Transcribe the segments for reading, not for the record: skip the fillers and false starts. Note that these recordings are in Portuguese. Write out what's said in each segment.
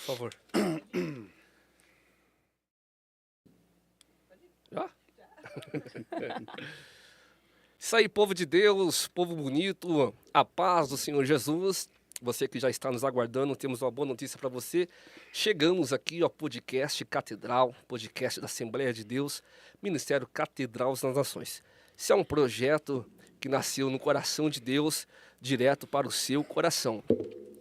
por favor. Já? Isso aí, povo de Deus, povo bonito, a paz do Senhor Jesus. Você que já está nos aguardando, temos uma boa notícia para você. Chegamos aqui ao podcast Catedral, podcast da Assembleia de Deus, Ministério Catedral das Nações. Esse é um projeto que nasceu no coração de Deus, direto para o seu coração.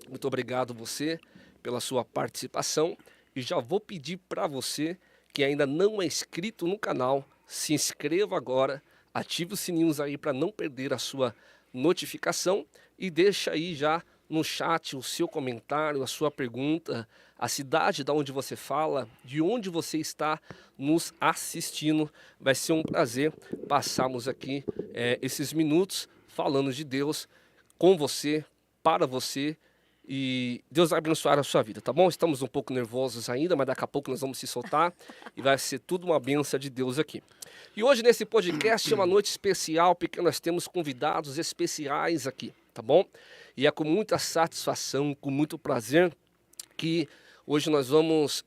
Muito obrigado você pela sua participação e já vou pedir para você que ainda não é inscrito no canal, se inscreva agora, ative os sininhos aí para não perder a sua notificação e deixa aí já no chat o seu comentário, a sua pergunta, a cidade da onde você fala, de onde você está nos assistindo. Vai ser um prazer passarmos aqui esses minutos falando de Deus com você, para você, e Deus vai abençoar a sua vida, tá bom? Estamos um pouco nervosos ainda, mas daqui a pouco nós vamos se soltar e vai ser tudo uma bênção de Deus aqui. E hoje nesse podcast é uma noite especial, porque nós temos convidados especiais aqui, tá bom? E é com muita satisfação, com muito prazer, que hoje nós vamos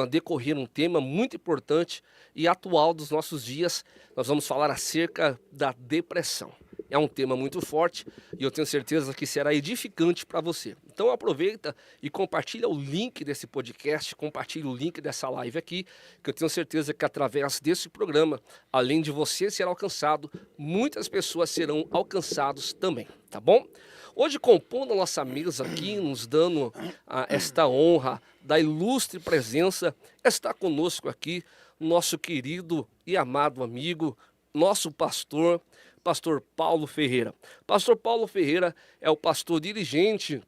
decorrer um tema muito importante e atual dos nossos dias. Nós vamos falar acerca da depressão. É um tema muito forte e eu tenho certeza que será edificante para você. Então aproveita e compartilha o link desse podcast, compartilha o link dessa live aqui, que eu tenho certeza que através desse programa, além de você ser alcançado, muitas pessoas serão alcançadas também, tá bom? Hoje, compondo a nossa mesa aqui, nos dando esta honra da ilustre presença, está conosco aqui nosso querido e amado amigo, nosso pastor Paulo Ferreira. Pastor Paulo Ferreira é o pastor dirigente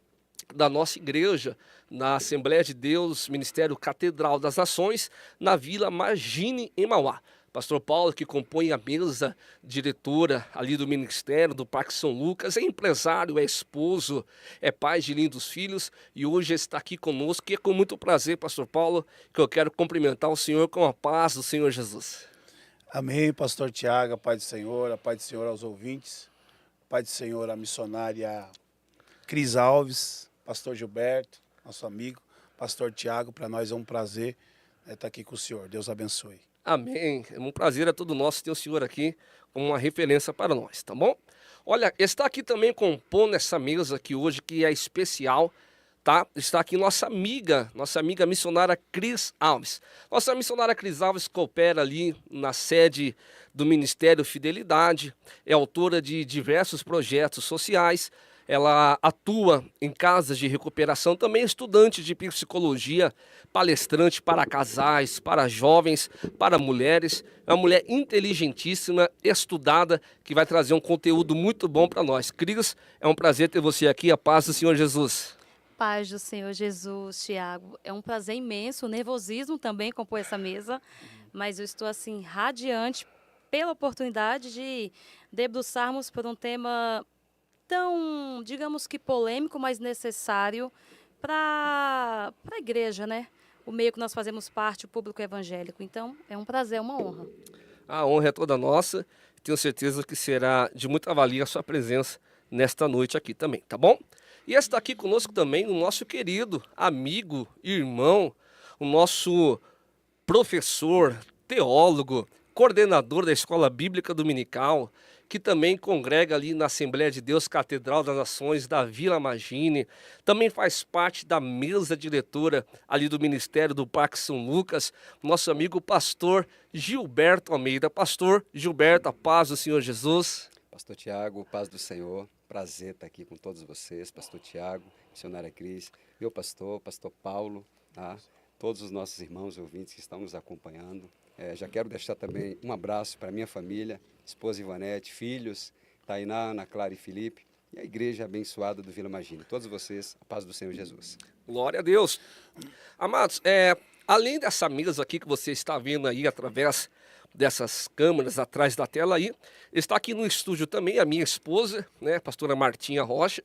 da nossa igreja, na Assembleia de Deus, Ministério Catedral das Nações, na Vila Magine, em Mauá. Pastor Paulo, que compõe a mesa diretora ali do Ministério do Parque São Lucas, é empresário, é esposo, é pai de lindos filhos e hoje está aqui conosco. E é com muito prazer, Pastor Paulo, que eu quero cumprimentar o Senhor com a paz do Senhor Jesus. Amém, pastor Tiago, a paz do Senhor, a paz do Senhor aos ouvintes, a paz do Senhor à missionária Cris Alves, pastor Gilberto, nosso amigo, pastor Tiago, para nós é um prazer estar aqui com o Senhor. Deus abençoe. Amém. É um prazer, é todo nosso ter o Senhor aqui como uma referência para nós, tá bom? Olha, está aqui também compondo essa mesa aqui hoje, que é especial, tá? Está aqui nossa amiga missionária Cris Alves. Nossa missionária Cris Alves coopera ali na sede do Ministério Fidelidade, é autora de diversos projetos sociais. Ela atua em casas de recuperação, também é estudante de psicologia, palestrante para casais, para jovens, para mulheres. É uma mulher inteligentíssima, estudada, que vai trazer um conteúdo muito bom para nós. Cris, é um prazer ter você aqui. A paz do Senhor Jesus. Paz do Senhor Jesus, Tiago. É um prazer imenso, nervosismo também compor essa mesa, mas eu estou assim radiante pela oportunidade de debruçarmos por um tema tão, digamos que polêmico, mas necessário para a igreja, né? O meio que nós fazemos parte, o público evangélico. Então, é um prazer, é uma honra. A honra é toda nossa. Tenho certeza que será de muita valia a sua presença nesta noite aqui também, tá bom? E está aqui conosco também o nosso querido amigo, irmão, o nosso professor, teólogo, coordenador da Escola Bíblica Dominical, que também congrega ali na Assembleia de Deus Catedral das Nações da Vila Magine, também faz parte da mesa diretora ali do Ministério do Parque São Lucas, nosso amigo pastor Gilberto Almeida. Pastor Gilberto, a paz do Senhor Jesus. Pastor Tiago, paz do Senhor, prazer estar aqui com todos vocês, pastor Tiago, missionária Cris, meu pastor Paulo, tá? Todos os nossos irmãos ouvintes que estão nos acompanhando. Já quero deixar também um abraço para minha família, esposa Ivanete, filhos, Tainá, Ana Clara e Felipe, e a igreja abençoada do Vila Magine. Todos vocês, a paz do Senhor Jesus. Glória a Deus. Amados, além dessa mesa aqui que você está vendo aí através dessas câmeras atrás da tela aí, está aqui no estúdio também a minha esposa, né, pastora Martinha Rocha.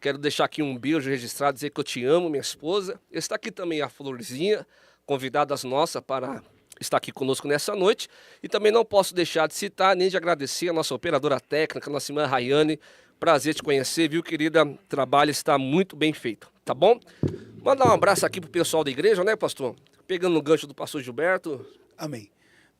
Quero deixar aqui um beijo registrado, dizer que eu te amo, minha esposa. Está aqui também a Florzinha, convidadas nossas para estar aqui conosco nessa noite. E também não posso deixar de citar, nem de agradecer a nossa operadora técnica, a nossa irmã Rayane. Prazer te conhecer, viu, querida? O trabalho está muito bem feito, tá bom? Mandar um abraço aqui pro pessoal da igreja, né, pastor? Pegando no gancho do pastor Gilberto. Amém.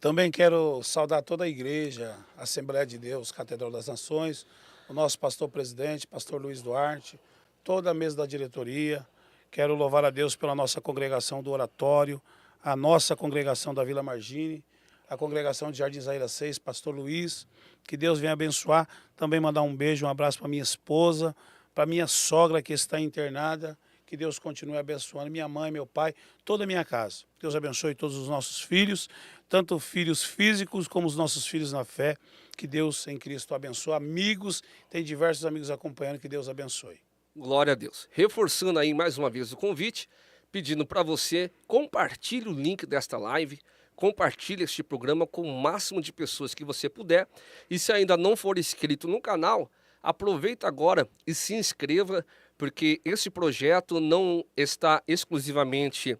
Também quero saudar toda a igreja, a Assembleia de Deus, Catedral das Nações, o nosso pastor-presidente, pastor Luiz Duarte, toda a mesa da diretoria. Quero louvar a Deus pela nossa congregação do Oratório, a nossa congregação da Vila Margine, a congregação de Jardim Zaira 6, pastor Luiz. Que Deus venha abençoar. Também mandar um beijo, um abraço para minha esposa, para minha sogra que está internada. Que Deus continue abençoando minha mãe, meu pai, toda a minha casa. Deus abençoe todos os nossos filhos, tanto filhos físicos como os nossos filhos na fé. Que Deus em Cristo abençoe. Amigos, tem diversos amigos acompanhando, que Deus abençoe. Glória a Deus. Reforçando aí mais uma vez o convite, pedindo para você, compartilhe o link desta live, compartilhe este programa com o máximo de pessoas que você puder. E se ainda não for inscrito no canal, aproveita agora e se inscreva, porque esse projeto não está exclusivamente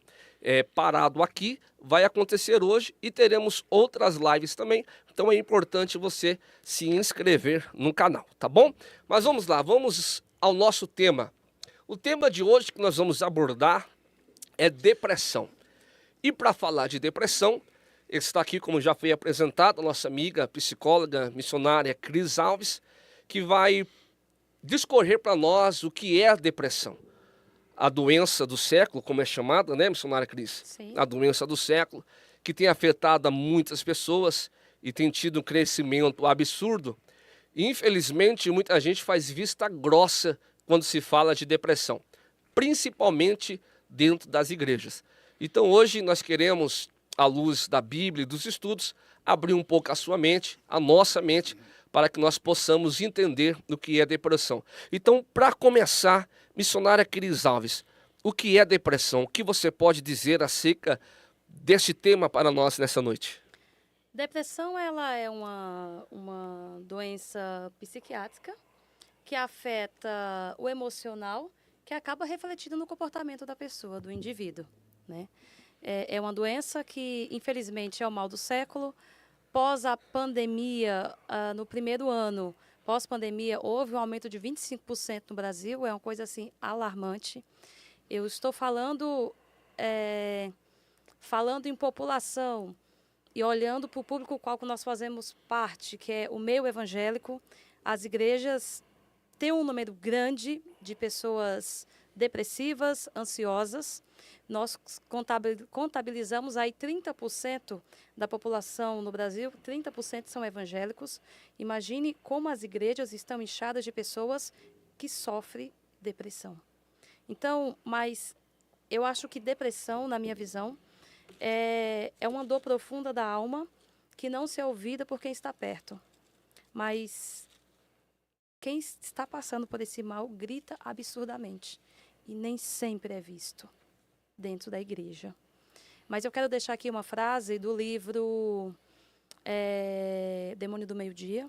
parado aqui, vai acontecer hoje e teremos outras lives também, então é importante você se inscrever no canal, tá bom? Mas vamos lá, vamos ao nosso tema. O tema de hoje que nós vamos abordar é depressão. E para falar de depressão, está aqui, como já foi apresentado, a nossa amiga psicóloga missionária Cris Alves, que vai discorrer para nós o que é a depressão. A doença do século, como é chamada, né, missionária Cris? Sim. A doença do século, que tem afetado muitas pessoas e tem tido um crescimento absurdo. E, infelizmente, muita gente faz vista grossa quando se fala de depressão, principalmente dentro das igrejas. Então, hoje nós queremos, à luz da Bíblia e dos estudos, abrir um pouco a sua mente, a nossa mente, para que nós possamos entender o que é depressão. Então, para começar, missionária Cris Alves, o que é depressão? O que você pode dizer acerca deste tema para nós nessa noite? Depressão, ela é uma doença psiquiátrica que afeta o emocional, que acaba refletindo no comportamento da pessoa, do indivíduo, né? É uma doença que, infelizmente, é o mal do século. Pós a pandemia, no primeiro ano, pós-pandemia, houve um aumento de 25% no Brasil, é uma coisa assim alarmante. Eu estou falando em população e olhando para o público qual que nós fazemos parte, que é o meio evangélico. As igrejas têm um número grande de pessoas depressivas, ansiosas. Nós contabilizamos aí 30% da população no Brasil, 30% são evangélicos. Imagine como as igrejas estão inchadas de pessoas que sofrem depressão. Então, mas eu acho que depressão, na minha visão, é uma dor profunda da alma que não se é ouvida por quem está perto. Mas quem está passando por esse mal grita absurdamente e nem sempre é visto dentro da igreja. Mas eu quero deixar aqui uma frase do livro Demônio do Meio-Dia,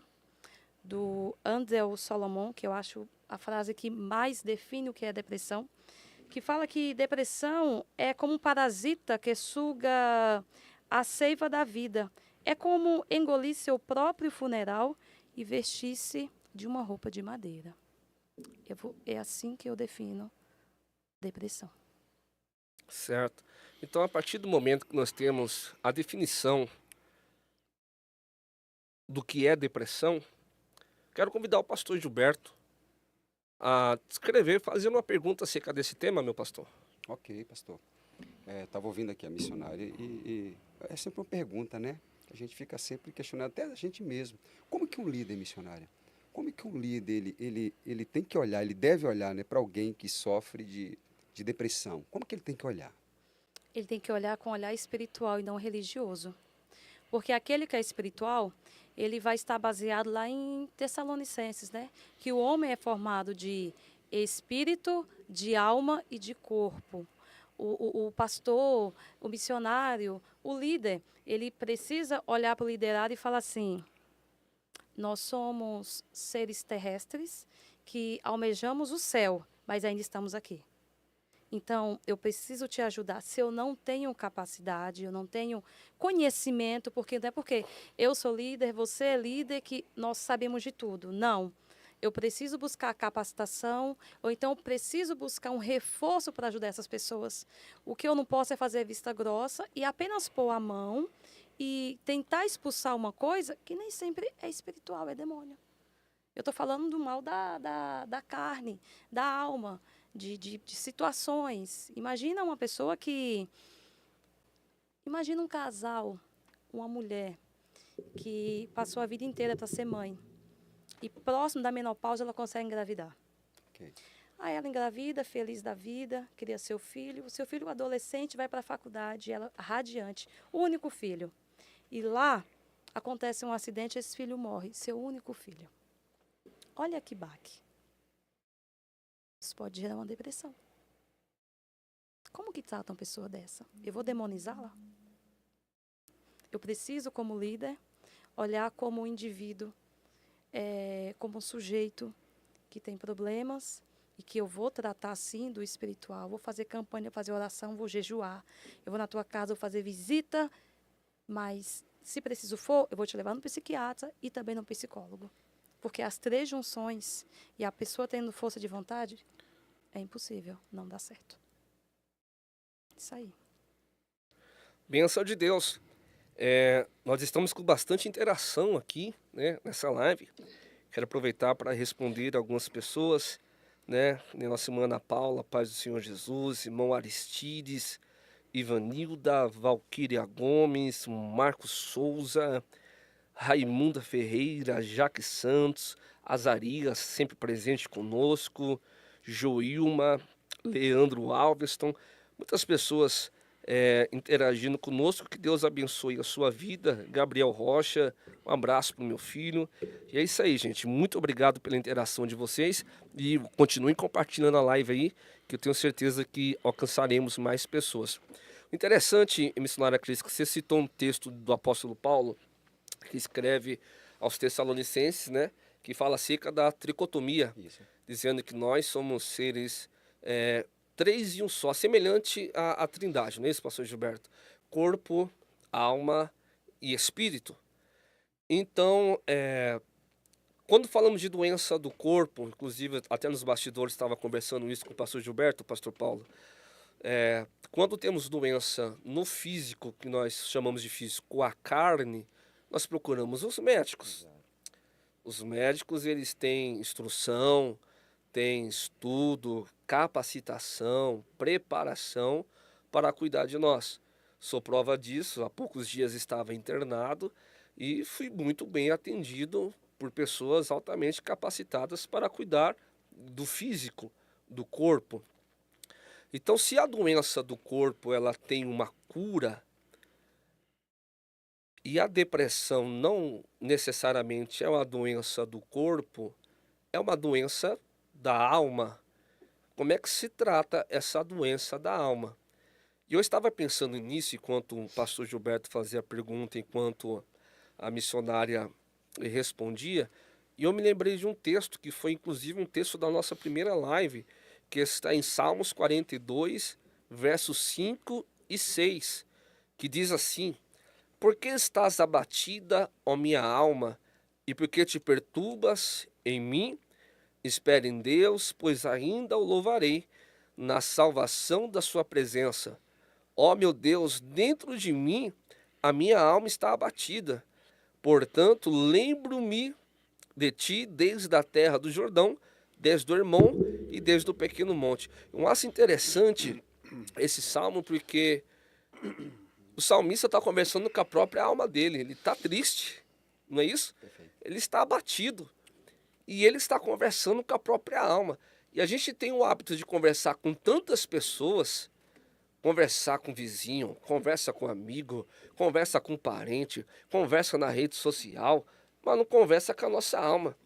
do Andel Solomon, que eu acho a frase que mais define o que é depressão, que fala que depressão é como um parasita que suga a seiva da vida. É como engolir seu próprio funeral e vestir-se de uma roupa de madeira. É assim que eu defino depressão. Certo. Então, a partir do momento que nós temos a definição do que é depressão, quero convidar o pastor Gilberto a descrever, fazer uma pergunta acerca desse tema, meu pastor. Ok, pastor. Estava ouvindo aqui a missionária e é sempre uma pergunta, né? A gente fica sempre questionando, até a gente mesmo. Como que um líder missionário, como que um líder, ele tem que olhar, ele deve olhar, né, para alguém que sofre de depressão? Como que ele tem que olhar? Ele tem que olhar com um olhar espiritual e não religioso. Porque aquele que é espiritual, ele vai estar baseado lá em Tessalonicenses, né? Que o homem é formado de espírito, de alma e de corpo. O pastor, o missionário, o líder, ele precisa olhar para o liderado e falar assim: nós somos seres terrestres que almejamos o céu, mas ainda estamos aqui. Então, eu preciso te ajudar. Se eu não tenho capacidade, eu não tenho conhecimento, porque não é porque eu sou líder, você é líder, que nós sabemos de tudo. Não. eu preciso buscar capacitação, ou então eu preciso buscar um reforço para ajudar essas pessoas. O que eu não posso é fazer vista grossa e apenas pôr a mão e tentar expulsar uma coisa que nem sempre é espiritual, é demônio. Eu estou falando do mal da carne, da alma, de situações. Imagina uma pessoa que... Imagina um casal, uma mulher que passou a vida inteira para ser mãe. E próximo da menopausa ela consegue engravidar. Ok. Aí ela engravida, feliz da vida, cria seu filho. O seu filho adolescente vai para a faculdade, ela radiante, o único filho. E lá acontece um acidente, esse filho morre, seu único filho. Olha que baque. Isso pode gerar uma depressão. Como que trata uma pessoa dessa? Eu vou demonizá-la? Eu preciso, como líder, olhar como um indivíduo, como um sujeito que tem problemas e que eu vou tratar, sim, do espiritual. Vou fazer campanha, fazer oração, vou jejuar. Eu vou na tua casa, vou fazer visita, mas, se preciso for, eu vou te levar no psiquiatra e também no psicólogo. Porque as 3 junções e a pessoa tendo força de vontade, é impossível, não dá certo. Isso aí. Bênção de Deus. Nós estamos com bastante interação aqui, né, nessa live. Quero aproveitar para responder algumas pessoas, né? Nossa irmã Ana Paula, paz do Senhor Jesus, irmão Aristides, Ivanilda, Valquíria Gomes, Marcos Souza, Raimunda Ferreira, Jaque Santos, Azarias, sempre presente conosco, Joilma, Leandro Alveston, muitas pessoas interagindo conosco. Que Deus abençoe a sua vida. Gabriel Rocha, um abraço para o meu filho. E é isso aí, gente. Muito obrigado pela interação de vocês e continuem compartilhando a live aí, que eu tenho certeza que alcançaremos mais pessoas. O interessante, missionária Cris, que você citou um texto do apóstolo Paulo, que escreve aos Tessalonicenses, né, que fala acerca da tricotomia, Isso. dizendo que nós somos seres 3 em um só, semelhante à Trindade, não é isso, pastor Gilberto? Corpo, alma e espírito. Então, quando falamos de doença do corpo, inclusive até nos bastidores estava conversando isso com o pastor Gilberto, o pastor Paulo, quando temos doença no físico, que nós chamamos de físico, a carne, nós procuramos os médicos. Os médicos, eles têm instrução, têm estudo, capacitação, preparação para cuidar de nós. Sou prova disso, há poucos dias estava internado e fui muito bem atendido por pessoas altamente capacitadas para cuidar do físico, do corpo. Então, se a doença do corpo ela tem uma cura, e a depressão não necessariamente é uma doença do corpo, é uma doença da alma. Como é que se trata essa doença da alma? E eu estava pensando nisso enquanto o pastor Gilberto fazia a pergunta, enquanto a missionária respondia, e eu me lembrei de um texto que foi inclusive um texto da nossa primeira live, que está em Salmos 42, versos 5 e 6, que diz assim: Por que estás abatida, ó minha alma, e por que te perturbas em mim? Espere em Deus, pois ainda o louvarei na salvação da sua presença. Ó meu Deus, dentro de mim a minha alma está abatida. Portanto, lembro-me de ti desde a terra do Jordão, desde o Hermon e desde o pequeno monte. Eu acho interessante esse salmo porque o salmista está conversando com a própria alma dele. Ele está triste, não é isso? Perfeito. Ele está abatido. E ele está conversando com a própria alma. E a gente tem o hábito de conversar com tantas pessoas, conversar com o vizinho, conversa com um amigo, conversa com um parente, conversa na rede social, mas não conversa com a nossa alma.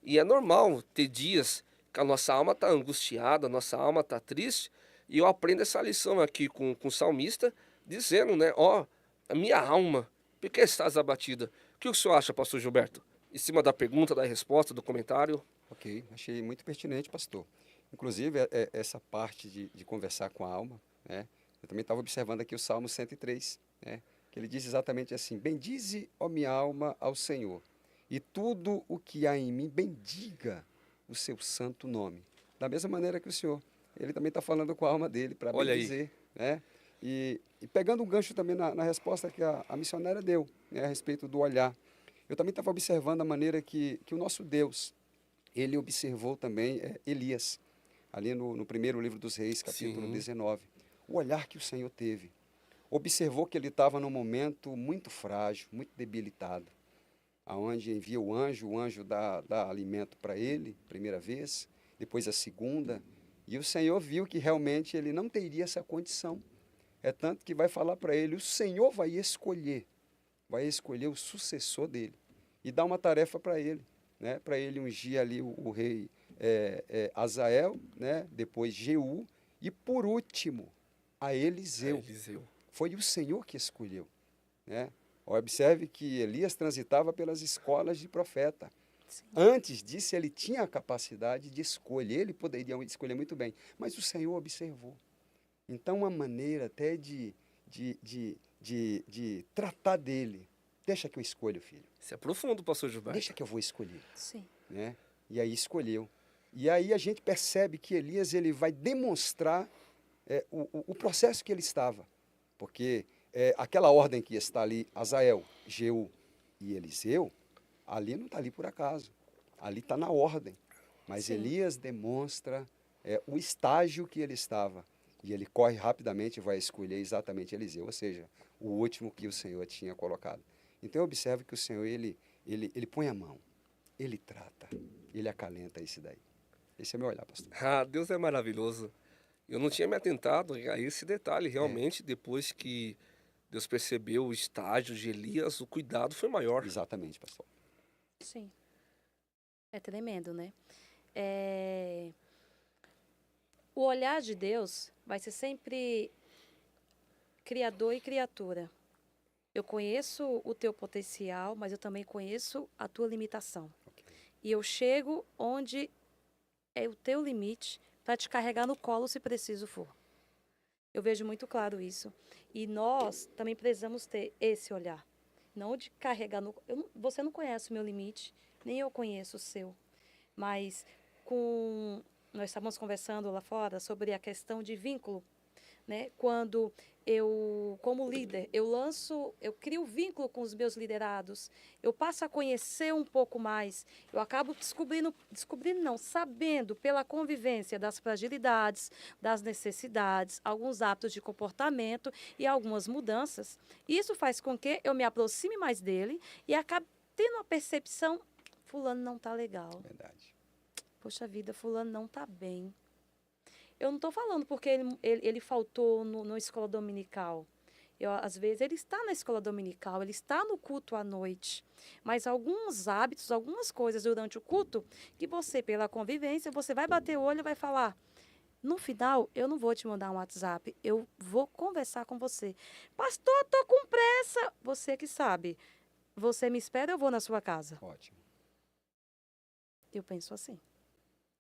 E é normal ter dias que a nossa alma está angustiada, a nossa alma está triste, e eu aprendo essa lição aqui com o salmista, dizendo, né, ó, a minha alma, por que estás abatida? O que o senhor acha, pastor Gilberto? Em cima da pergunta, da resposta, do comentário? Ok, achei muito pertinente, pastor. Inclusive, essa parte de conversar com a alma, né? Eu também estava observando aqui o Salmo 103, né? Que ele diz exatamente assim: Bendize, ó minha alma, ao Senhor, e tudo o que há em mim, bendiga o seu santo nome. Da mesma maneira que o Senhor, ele também está falando com a alma dele para Olha aí. dizer, né? E pegando um gancho também na resposta que a missionária deu, né, a respeito do olhar. Eu também estava observando a maneira que o nosso Deus, ele observou também Elias, ali no primeiro livro dos Reis, capítulo Sim. 19. O olhar que o Senhor teve. Observou que ele estava num momento muito frágil, muito debilitado, aonde envia o anjo dá alimento para ele, primeira vez, depois a segunda, e o Senhor viu que realmente ele não teria essa condição. É tanto que vai falar para ele, o Senhor vai escolher o sucessor dele e dar uma tarefa para ele, né? Para ele ungir ali o rei Azael, né? Depois Jeú e por último a Eliseu. Eliseu. Foi o Senhor que escolheu, né? Observe que Elias transitava pelas escolas de profeta. Sim. Antes disso, ele tinha a capacidade de escolher, ele poderia escolher muito bem, mas o Senhor observou. Então, uma maneira até de tratar dele, deixa que eu escolho, filho, Isso é profundo, pastor Gilberto. deixa que eu vou escolher, Sim. né? E aí escolheu. E aí a gente percebe que Elias ele vai demonstrar o processo que ele estava, porque aquela ordem que está ali, Azael, Jeú e Eliseu, ali não está ali por acaso, ali está na ordem. Mas Sim. Elias demonstra o estágio que ele estava. E ele corre rapidamente e vai escolher exatamente Eliseu, ou seja, o último que o Senhor tinha colocado. Então eu observo que o Senhor, ele põe a mão, ele trata, ele acalenta esse daí. Esse é o meu olhar, pastor. Ah, Deus é maravilhoso. Eu não tinha me atentado a esse detalhe. Realmente, depois que Deus percebeu o estágio de Elias, o cuidado foi maior. Exatamente, pastor. Sim. É tremendo, né? O olhar de Deus vai ser sempre criador e criatura. Eu conheço o teu potencial, mas eu também conheço a tua limitação. Ok. E eu chego onde é o teu limite para te carregar no colo se preciso for. Eu vejo muito claro isso. E nós também precisamos ter esse olhar. Não de carregar no... Você não conhece o meu limite, nem eu conheço o seu. Mas nós estávamos conversando lá fora sobre a questão de vínculo, né? Quando eu, como líder, eu crio vínculo com os meus liderados, eu passo a conhecer um pouco mais, eu acabo sabendo pela convivência das fragilidades, das necessidades, alguns hábitos de comportamento e algumas mudanças. Isso faz com que eu me aproxime mais dele e acabe tendo uma percepção, fulano não está legal. Verdade. Poxa vida, fulano não está bem. Eu não estou falando porque ele faltou na escola dominical. Às vezes ele está na escola dominical, ele está no culto à noite. Mas alguns hábitos, algumas coisas durante o culto, que você, pela convivência, você vai bater o olho e vai falar. No final, eu não vou te mandar um WhatsApp, eu vou conversar com você. Pastor, estou com pressa. Você que sabe. Você me espera, eu vou na sua casa. Ótimo. Eu penso assim.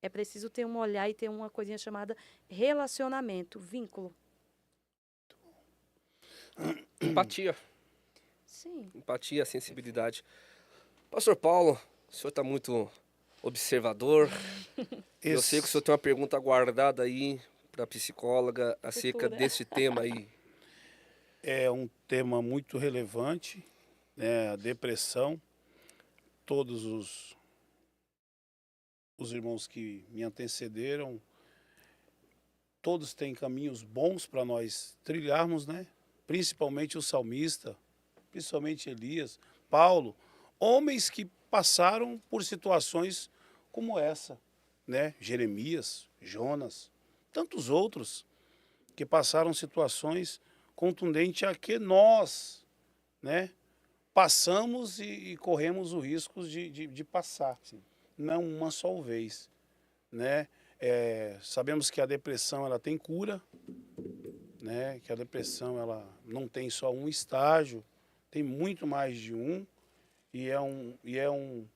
É preciso ter um olhar e ter uma coisinha chamada relacionamento, vínculo. Empatia. Sim. Empatia, sensibilidade. Pastor Paulo, o senhor está muito observador. Eu sei que o senhor tem uma pergunta guardada aí para a psicóloga acerca Futura. desse tema aí. É um tema muito relevante, né? A depressão. Todos os irmãos que me antecederam, todos têm caminhos bons para nós trilharmos, né? Principalmente o salmista, principalmente Elias, Paulo, homens que passaram por situações como essa, né? Jeremias, Jonas, tantos outros que passaram situações contundentes a que nós, né? Passamos e corremos o risco de passar. Sim. Não uma só vez, né? Sabemos que a depressão ela tem cura, né? Que a depressão ela não tem só um estágio, tem muito mais de um e é um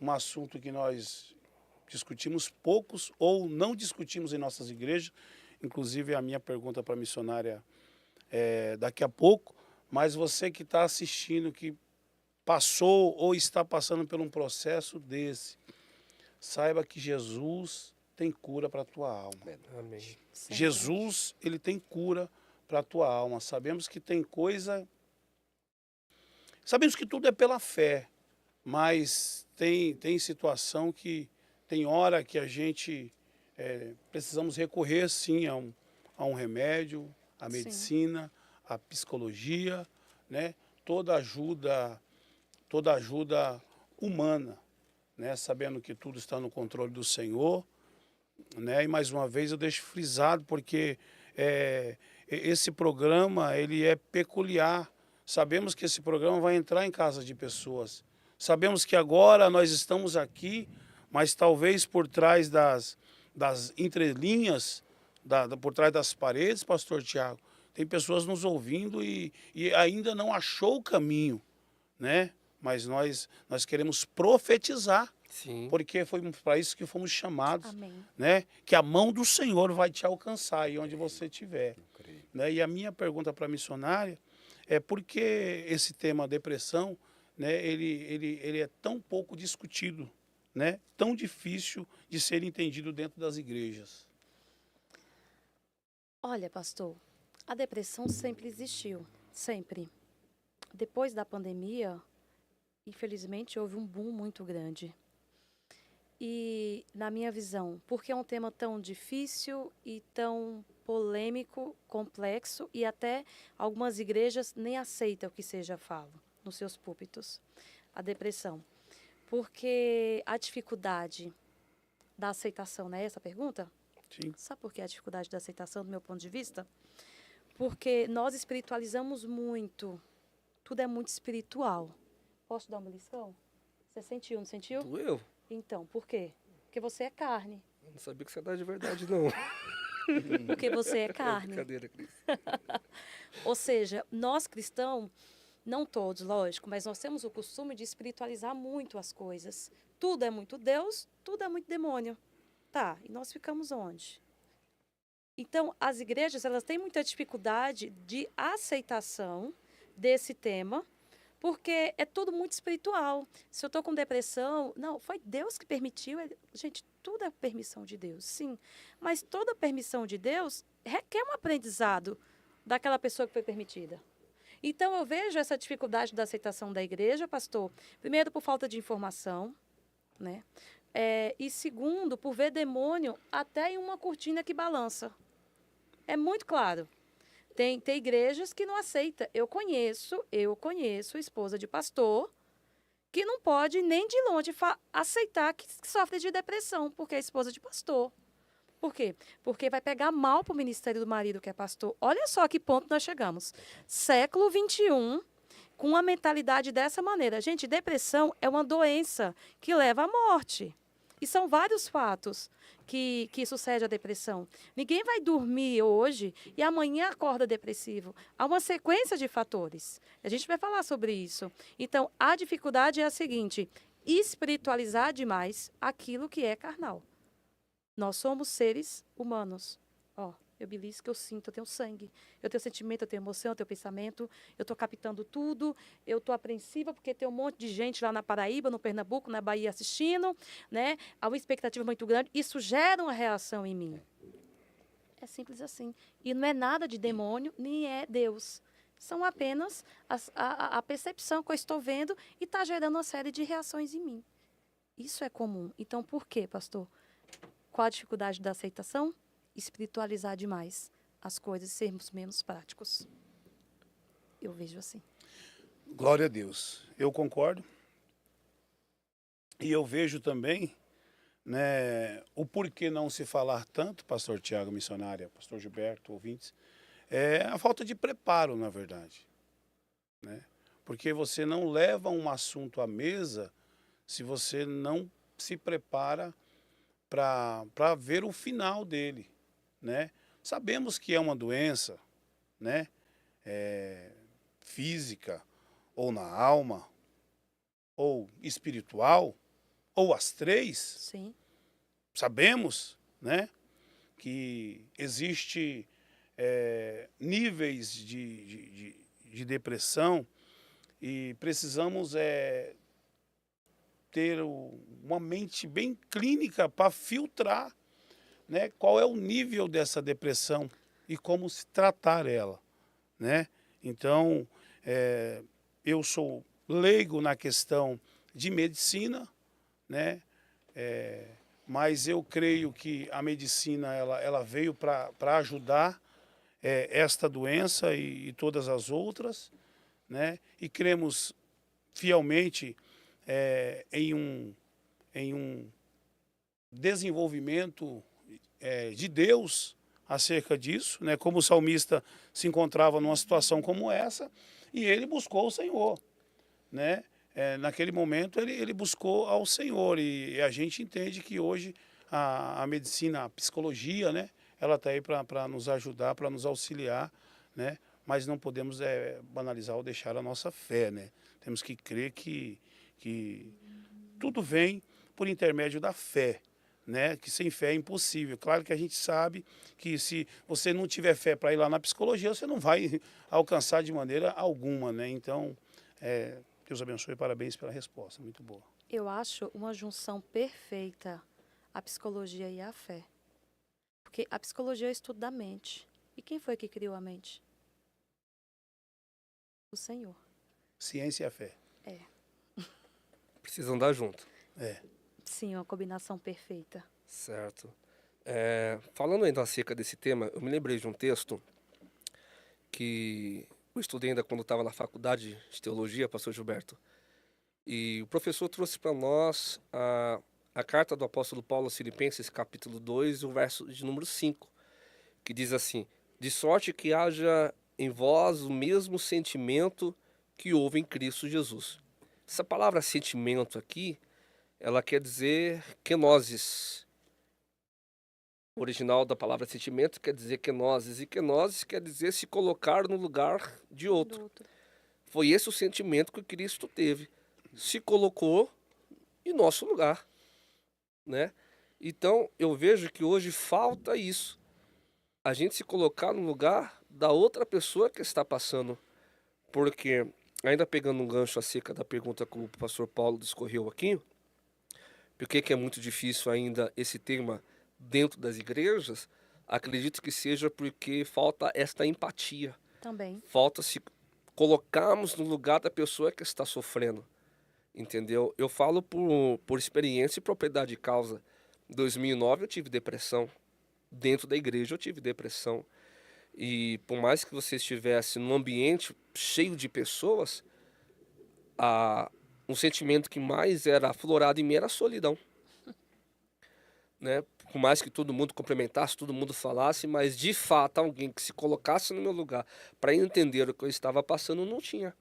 assunto que nós discutimos poucos ou não discutimos em nossas igrejas. Inclusive a minha pergunta para a missionária é daqui a pouco, mas você que está assistindo, que passou ou está passando por um processo desse, saiba que Jesus tem cura para a tua alma. Amém. Sempre. Jesus, ele tem cura para a tua alma. Sabemos que tem coisa... Sabemos que tudo é pela fé, mas tem situação que... Tem hora que a gente precisamos recorrer, sim, a um remédio, à medicina, à psicologia, né? Toda ajuda humana, né? Sabendo que tudo está no controle do Senhor, né? E mais uma vez eu deixo frisado, porque esse programa ele é peculiar. Sabemos que esse programa vai entrar em casa de pessoas. Sabemos que agora nós estamos aqui, mas talvez por trás das entrelinhas, por trás das paredes, pastor Tiago, tem pessoas nos ouvindo e ainda não achou o caminho, né? Mas nós queremos profetizar, Sim. porque foi para isso que fomos chamados, Amém. né? Que a mão do Senhor vai te alcançar aí onde você estiver. Né? E a minha pergunta para a missionária é por que esse tema depressão, né? Ele é tão pouco discutido, né? Tão difícil de ser entendido dentro das igrejas. Olha, pastor, a depressão sempre existiu, sempre. Depois da pandemia, infelizmente, houve um boom muito grande. E, na minha visão, por que é um tema tão difícil e tão polêmico, complexo, e até algumas igrejas nem aceitam que seja falo nos seus púlpitos, a depressão? Porque a dificuldade da aceitação, não é essa a pergunta? Sim. Sabe por que a dificuldade da aceitação, do meu ponto de vista? Porque nós espiritualizamos muito. Tudo é muito espiritual. Posso dar uma lição? Você sentiu, não sentiu? Doeu? Então, por quê? Porque você é carne. Eu não sabia que você é de verdade, não. Porque você é É carne. brincadeira, Cris. Ou seja, nós cristãos, não todos, lógico, mas nós temos o costume de espiritualizar muito as coisas. Tudo é muito Deus, tudo é muito demônio. Tá, e nós ficamos onde? Então, as igrejas, elas têm muita dificuldade de aceitação desse tema, porque é tudo muito espiritual. Se eu estou com depressão, não, foi Deus que permitiu. Gente, tudo é permissão de Deus, sim. Mas toda permissão de Deus requer um aprendizado daquela pessoa que foi permitida. Então, eu vejo essa dificuldade da aceitação da igreja, pastor, primeiro por falta de informação, né? E segundo, por ver demônio até em uma cortina que balança. É muito claro. Tem igrejas que não aceitam. Eu conheço esposa de pastor que não pode nem de longe aceitar que sofre de depressão, porque é esposa de pastor. Por quê? Porque vai pegar mal para o ministério do marido que é pastor. Olha só que ponto nós chegamos. Século XXI, com uma mentalidade dessa maneira. Gente, depressão é uma doença que leva à morte. E são vários fatos que sucede a depressão. Ninguém vai dormir hoje e amanhã acorda depressivo. Há uma sequência de fatores. A gente vai falar sobre isso. Então, a dificuldade é a seguinte: espiritualizar demais aquilo que é carnal. Nós somos seres humanos. Eu belisco, eu sinto, eu tenho sangue, eu tenho sentimento, eu tenho emoção, eu tenho pensamento, eu estou captando tudo, eu estou apreensiva porque tem um monte de gente lá na Paraíba, no Pernambuco, na Bahia assistindo, né? Há uma expectativa muito grande, isso gera uma reação em mim. É simples assim. E não é nada de demônio, nem é Deus. São apenas a percepção que eu estou vendo e está gerando uma série de reações em mim. Isso é comum. Então, por quê, pastor? Qual a dificuldade da aceitação? Espiritualizar demais as coisas e sermos menos práticos. Eu vejo assim. Glória a Deus. Eu concordo. E eu vejo também, né, o porquê não se falar tanto, pastor Tiago, missionária, pastor Gilberto, ouvintes, é a falta de preparo, na verdade. Né? Porque você não leva um assunto à mesa se você não se prepara para ver o final dele. Né? Sabemos que é uma doença, né? Física, ou na alma, ou espiritual, ou as três. Sim. Sabemos, né, que existe níveis de depressão e precisamos ter uma mente bem clínica para filtrar, né, qual é o nível dessa depressão e como se tratar ela, né? Então, eu sou leigo na questão de medicina, né? Mas eu creio que a medicina ela veio para ajudar esta doença e todas as outras, né? E cremos fielmente em um desenvolvimento de Deus acerca disso, né? Como o salmista se encontrava numa situação como essa e ele buscou o Senhor, né? Naquele momento ele buscou ao Senhor e a gente entende que hoje a medicina, a psicologia, né? Ela está aí para nos ajudar, para nos auxiliar, né? Mas não podemos banalizar ou deixar a nossa fé, né? Temos que crer que tudo vem por intermédio da fé, né? Que sem fé é impossível. Claro que a gente sabe que se você não tiver fé para ir lá na psicologia, você não vai alcançar de maneira alguma, né? Então, Deus abençoe e parabéns pela resposta, muito boa. Eu acho uma junção perfeita a psicologia e a fé. Porque a psicologia é o estudo da mente. E quem foi que criou a mente? O Senhor. Ciência e a fé. Precisam andar junto. Sim, uma combinação perfeita. Certo. Falando ainda acerca desse tema, eu me lembrei de um texto que eu estudei ainda quando estava na faculdade de teologia, pastor Gilberto. E o professor trouxe para nós a carta do apóstolo Paulo aos Filipenses, capítulo 2, o verso de número 5, que diz assim: de sorte que haja em vós o mesmo sentimento que houve em Cristo Jesus. Essa palavra sentimento aqui, ela quer dizer kenosis. O original da palavra sentimento quer dizer kenosis, e kenosis quer dizer se colocar no lugar de outro. Do outro. Foi esse o sentimento que Cristo teve. Se colocou em nosso lugar, né? Então, eu vejo que hoje falta isso. A gente se colocar no lugar da outra pessoa que está passando. Porque, ainda pegando um gancho acerca da pergunta que o pastor Paulo discorreu aqui, por que é muito difícil ainda esse tema dentro das igrejas? Acredito que seja porque falta esta empatia. Também. Falta se colocarmos no lugar da pessoa que está sofrendo. Entendeu? Eu falo por experiência e propriedade de causa. Em 2009 eu tive depressão. Dentro da igreja eu tive depressão. E por mais que você estivesse num ambiente cheio de pessoas, um sentimento que mais era aflorado em mim era a solidão. Né? Por mais que todo mundo cumprimentasse, todo mundo falasse, mas de fato alguém que se colocasse no meu lugar para entender o que eu estava passando, não tinha.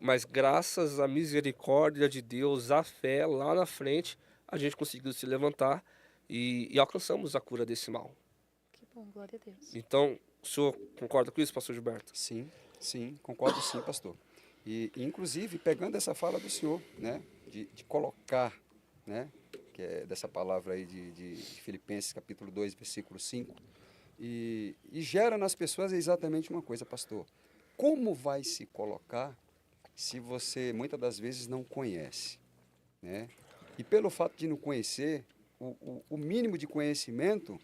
Mas graças à misericórdia de Deus, à fé, lá na frente, a gente conseguiu se levantar e alcançamos a cura desse mal. Que bom, glória a Deus. Então, o senhor concorda com isso, pastor Gilberto? Sim, concordo sim, pastor. E inclusive, pegando essa fala do senhor, né, de colocar, né, que é dessa palavra aí de Filipenses, capítulo 2, versículo 5, e gera nas pessoas exatamente uma coisa, pastor. Como vai se colocar se você, muitas das vezes, não conhece, né? E pelo fato de não conhecer, o mínimo de conhecimento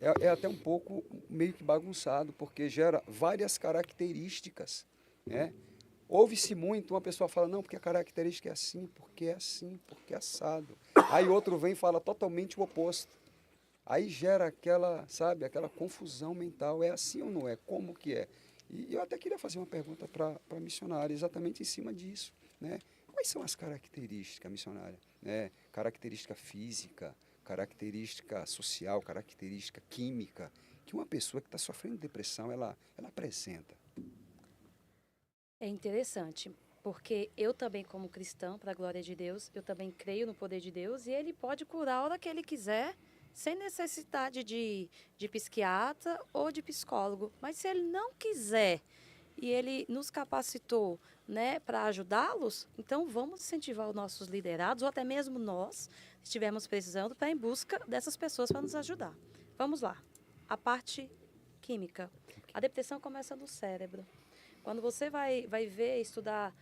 é até um pouco meio que bagunçado, porque gera várias características, né? Ouve-se muito, uma pessoa fala, não, porque a característica é assim, porque é assado. Aí outro vem e fala totalmente o oposto. Aí gera aquela, sabe, aquela confusão mental, é assim ou não é? Como que é? E eu até queria fazer uma pergunta para a missionária, exatamente em cima disso, né? Quais são as características, missionária? Né? Característica física, característica social, característica química, que uma pessoa que está sofrendo de depressão, ela apresenta. É interessante, porque eu também, como cristã, para a glória de Deus, eu também creio no poder de Deus e Ele pode curar a hora que Ele quiser, sem necessidade de psiquiatra ou de psicólogo. Mas se Ele não quiser e Ele nos capacitou, né, para ajudá-los, então vamos incentivar os nossos liderados, ou até mesmo nós, se estivermos precisando, para ir em busca dessas pessoas para nos ajudar. Vamos lá. A parte química. A depressão começa no cérebro. Quando você vai ver, estudar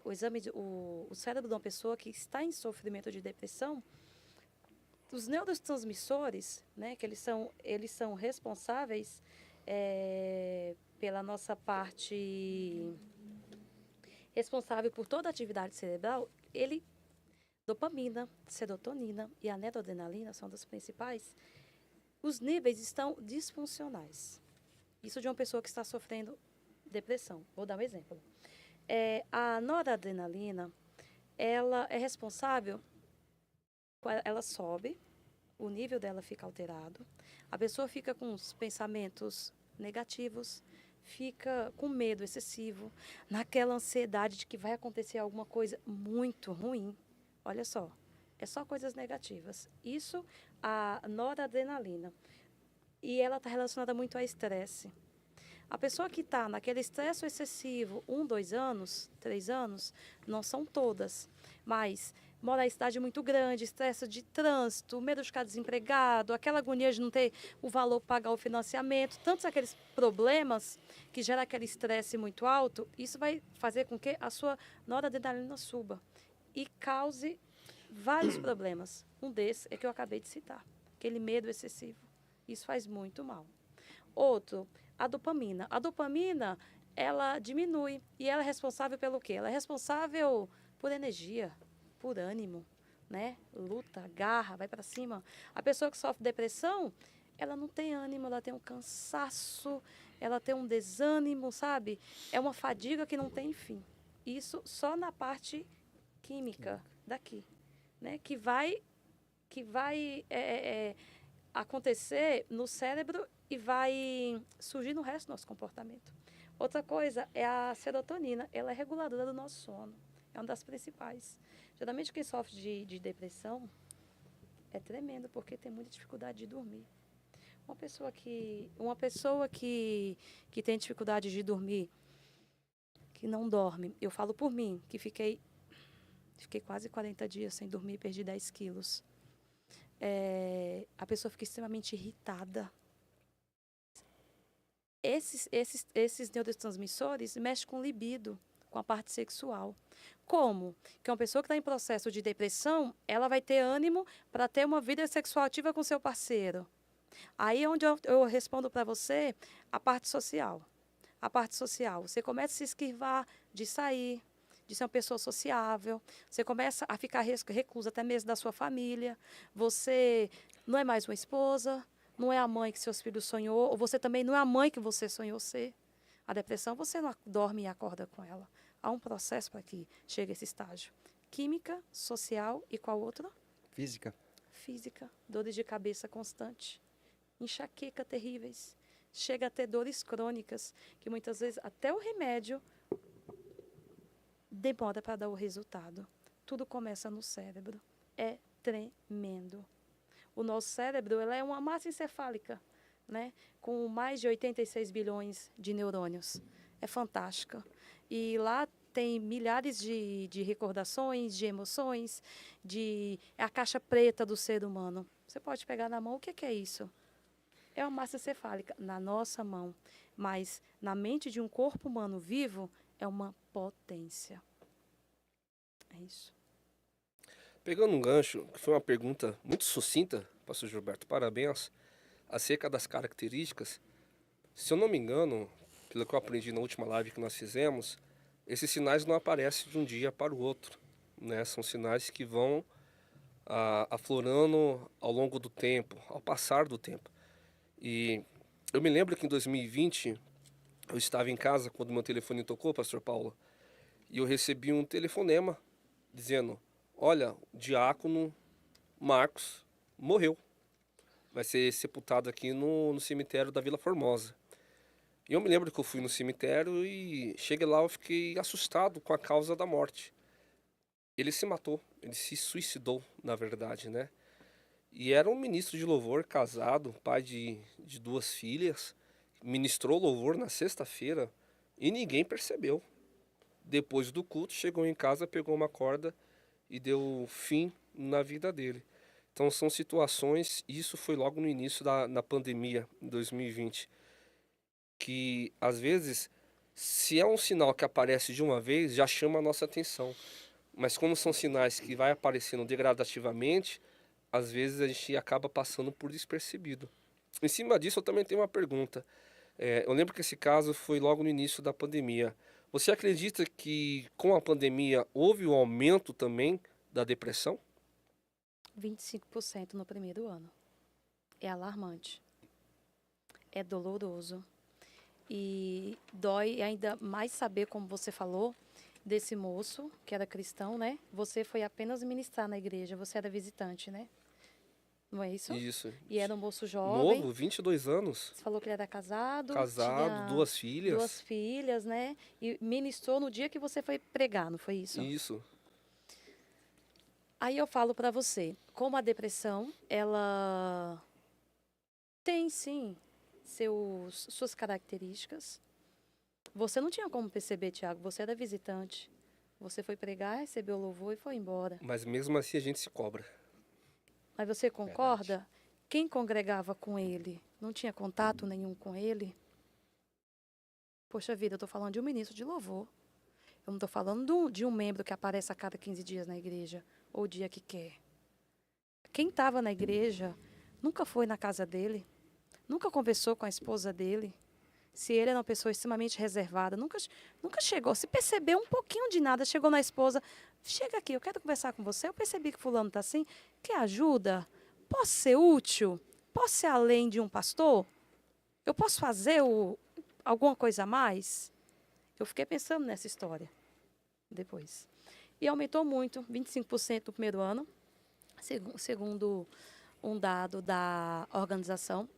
o exame, o cérebro de uma pessoa que está em sofrimento de depressão, os neurotransmissores, né, que eles são responsáveis pela nossa parte responsável por toda a atividade cerebral, dopamina, serotonina e a noradrenalina são das principais. Os níveis estão disfuncionais. Isso de uma pessoa que está sofrendo depressão. Vou dar um exemplo. A noradrenalina, ela é responsável, ela sobe, o nível dela fica alterado, a pessoa fica com os pensamentos negativos, fica com medo excessivo, naquela ansiedade de que vai acontecer alguma coisa muito ruim. Olha só, é só coisas negativas. Isso, a noradrenalina. E ela está relacionada muito ao estresse. A pessoa que está naquele estresse excessivo, 1, 2 anos, 3 anos, não são todas, mas mora em cidade muito grande, estresse de trânsito, medo de ficar desempregado, aquela agonia de não ter o valor para pagar o financiamento, tantos aqueles problemas que geram aquele estresse muito alto, isso vai fazer com que a sua noradrenalina suba e cause vários problemas. Um desses é que eu acabei de citar, aquele medo excessivo. Isso faz muito mal. Outro, a dopamina. A dopamina, ela diminui e ela é responsável pelo quê? Ela é responsável por energia, por ânimo, né? Luta, garra, vai para cima. A pessoa que sofre depressão, ela não tem ânimo, ela tem um cansaço, ela tem um desânimo, sabe? É uma fadiga que não tem fim. Isso só na parte química daqui, né? Que vai acontecer no cérebro e vai surgir no resto do nosso comportamento. Outra coisa é a serotonina. Ela é reguladora do nosso sono. É uma das principais. Geralmente quem sofre de depressão é tremendo porque tem muita dificuldade de dormir. Uma pessoa que tem dificuldade de dormir, que não dorme, eu falo por mim, que fiquei quase 40 dias sem dormir, perdi 10 quilos. A pessoa fica extremamente irritada. Esses neurotransmissores mexem com o libido, com a parte sexual. Como? Que uma pessoa que está em processo de depressão, ela vai ter ânimo para ter uma vida sexual ativa com seu parceiro. Aí é onde eu respondo para você a parte social. A parte social, você começa a se esquivar de sair, de ser uma pessoa sociável, você começa a ficar reclusa até mesmo da sua família, você não é mais uma esposa, não é a mãe que seus filhos sonhou, ou você também não é a mãe que você sonhou ser. A depressão, você não dorme e acorda com ela. Há um processo para que chegue a esse estágio. Química, social e qual outra? Física. Física, dores de cabeça constante, enxaqueca terríveis, chega a ter dores crônicas, que muitas vezes até o remédio demora para dar o resultado. Tudo começa no cérebro. É tremendo. O nosso cérebro é uma massa encefálica, né? Com mais de 86 bilhões de neurônios. É fantástica. E lá tem milhares de recordações, de emoções, é a caixa preta do ser humano. Você pode pegar na mão, o que é isso? É uma massa encefálica na nossa mão. Mas na mente de um corpo humano vivo, é uma potência. É isso. Pegando um gancho, que foi uma pergunta muito sucinta, pastor Gilberto, parabéns, acerca das características. Se eu não me engano, pelo que eu aprendi na última live que nós fizemos, esses sinais não aparecem de um dia para o outro, né? São sinais que vão aflorando ao longo do tempo, ao passar do tempo. E eu me lembro que em 2020, eu estava em casa quando meu telefone tocou, pastor Paulo, e eu recebi um telefonema dizendo: olha, o diácono Marcos morreu. Vai ser sepultado aqui no cemitério da Vila Formosa. E eu me lembro que eu fui no cemitério e cheguei lá, eu fiquei assustado com a causa da morte. Ele se matou, ele se suicidou, na verdade, né? E era um ministro de louvor, casado, pai de 2 filhas, ministrou louvor na sexta-feira e ninguém percebeu. Depois do culto, chegou em casa, pegou uma corda e deu fim na vida dele. Então são situações, isso foi logo no início da pandemia, em 2020, que às vezes Se é um sinal que aparece de uma vez, já chama a nossa atenção. Mas como são sinais que vai aparecendo degradativamente, às vezes a gente acaba passando por despercebido. Em cima disso, eu também tenho uma pergunta. Eu lembro que esse caso foi logo no início da pandemia. Você acredita que com a pandemia houve um aumento também da depressão? 25% no primeiro ano. É alarmante. É doloroso. E dói ainda mais saber, como você falou, desse moço, que era cristão, né? Você foi apenas ministrar na igreja, você era visitante, né? Não é isso? Isso. E era um moço jovem. Novo, 22 anos. Você falou que ele era casado. Casado, tinha 2 filhas. 2 filhas, né? E ministrou no dia que você foi pregar, não foi isso? Isso. Aí eu falo para você, como a depressão, ela tem sim suas características. Você não tinha como perceber, Tiago, você era visitante. Você foi pregar, recebeu louvor e foi embora. Mas mesmo assim a gente se cobra. Mas você concorda? Quem congregava com ele não tinha contato nenhum com ele? Poxa vida, eu estou falando de um ministro de louvor. Eu não estou falando de um membro que aparece a cada 15 dias na igreja, ou o dia que quer. Quem estava na igreja nunca foi na casa dele, nunca conversou com a esposa dele. Se ele era uma pessoa extremamente reservada, nunca chegou, se percebeu um pouquinho de nada, chegou na esposa, chega aqui, eu quero conversar com você, eu percebi que fulano está assim, quer ajuda? Posso ser útil? Posso ser além de um pastor? Eu posso fazer alguma coisa a mais? Eu fiquei pensando nessa história depois. E aumentou muito, 25% no primeiro ano, segundo um dado da Organização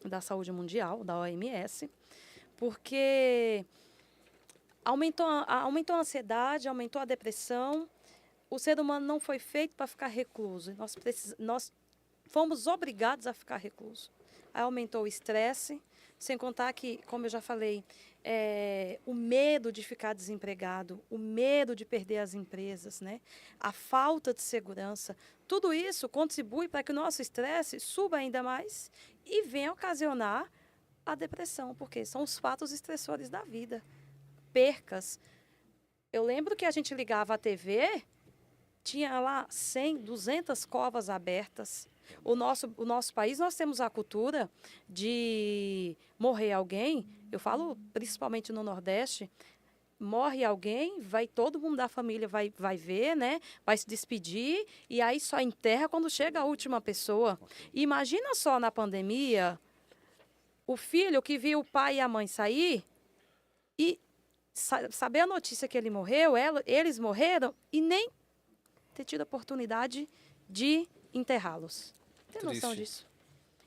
da Saúde Mundial, da OMS, porque aumentou a ansiedade, aumentou a depressão. O ser humano não foi feito para ficar recluso. Nós fomos obrigados a ficar recluso. Aí aumentou o estresse, sem contar que, como eu já falei, o medo de ficar desempregado, o medo de perder as empresas, né? A falta de segurança, tudo isso contribui para que o nosso estresse suba ainda mais e venha ocasionar a depressão, porque são os fatos estressores da vida. Percas. Eu lembro que a gente ligava a TV, tinha lá 100, 200 covas abertas. O nosso país, nós temos a cultura de morrer alguém, eu falo principalmente no Nordeste, morre alguém, vai todo mundo da família vai ver, né? Vai se despedir e aí só enterra quando chega a última pessoa. E imagina só na pandemia, o filho que viu o pai e a mãe sair e saber a notícia que ele morreu, eles morreram e nem ter tido a oportunidade de enterrá-los. Tem noção disso?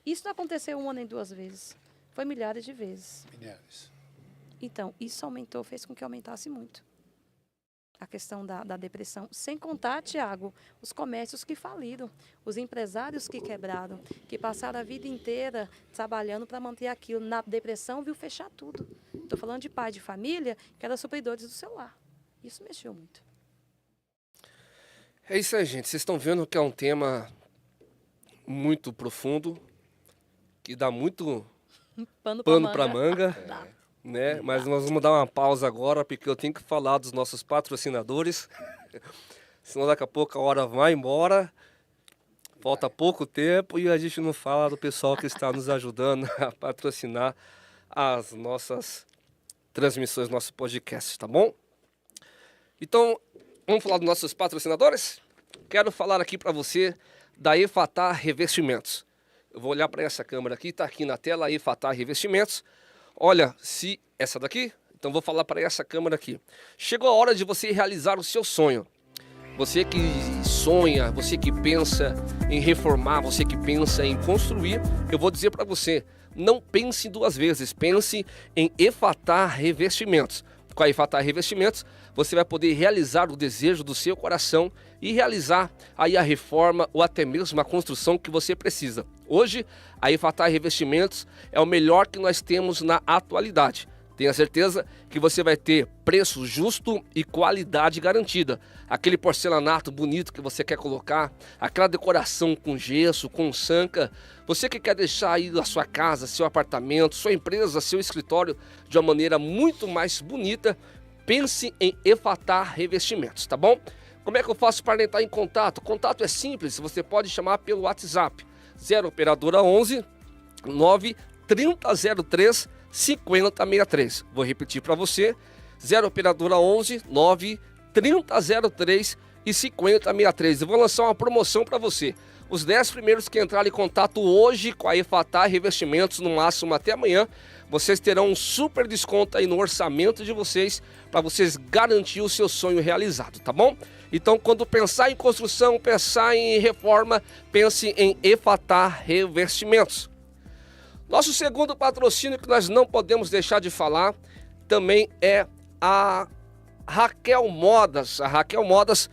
Isso não aconteceu uma nem duas vezes. Foi milhares de vezes. Milhares. Então, isso aumentou, fez com que aumentasse muito a questão da depressão. Sem contar, Tiago, os comércios que faliram, os empresários que quebraram, que passaram a vida inteira trabalhando para manter aquilo. Na depressão, viu fechar tudo. Estou falando de pai de família que eram supridores do celular. Isso mexeu muito. É isso aí, gente. Vocês estão vendo que é um tema muito profundo, que dá muito Pano para manga, né? Mas nós vamos dar uma pausa agora, porque eu tenho que falar dos nossos patrocinadores, senão daqui a pouco a hora vai embora, falta pouco tempo e a gente não fala do pessoal que está nos ajudando a patrocinar as nossas transmissões, nosso podcast, tá bom? Então, vamos falar dos nossos patrocinadores? Quero falar aqui para você da Efatá Revestimentos. Eu vou olhar para essa câmera aqui, está aqui na tela, a Efatá Revestimentos. Olha, se essa daqui, então vou falar para essa câmera aqui. Chegou a hora de você realizar o seu sonho. Você que sonha, você que pensa em reformar, você que pensa em construir, eu vou dizer para você, não pense duas vezes, pense em Efatá Revestimentos. Com a Efatá Revestimentos, você vai poder realizar o desejo do seu coração e realizar aí a reforma ou até mesmo a construção que você precisa. Hoje, a Efatá Revestimentos é o melhor que nós temos na atualidade. Tenha certeza que você vai ter preço justo e qualidade garantida. Aquele porcelanato bonito que você quer colocar, aquela decoração com gesso, com sanca. Você que quer deixar aí a sua casa, seu apartamento, sua empresa, seu escritório de uma maneira muito mais bonita, pense em Efatá Revestimentos, tá bom? Como é que eu faço para entrar em contato? O contato é simples, você pode chamar pelo WhatsApp. 0 operadora 11 9 3003 5063. Vou repetir para você. 0 operadora 11 9 3003 e 5063. Eu vou lançar uma promoção para você. Os 10 primeiros que entrarem em contato hoje com a Efatá Revestimentos, no máximo até amanhã, vocês terão um super desconto aí no orçamento de vocês, para vocês garantir o seu sonho realizado, tá bom? Então, quando pensar em construção, pensar em reforma, pense em Efatá Revestimentos. Nosso segundo patrocínio que nós não podemos deixar de falar também é a Raquel Modas. A Raquel Modas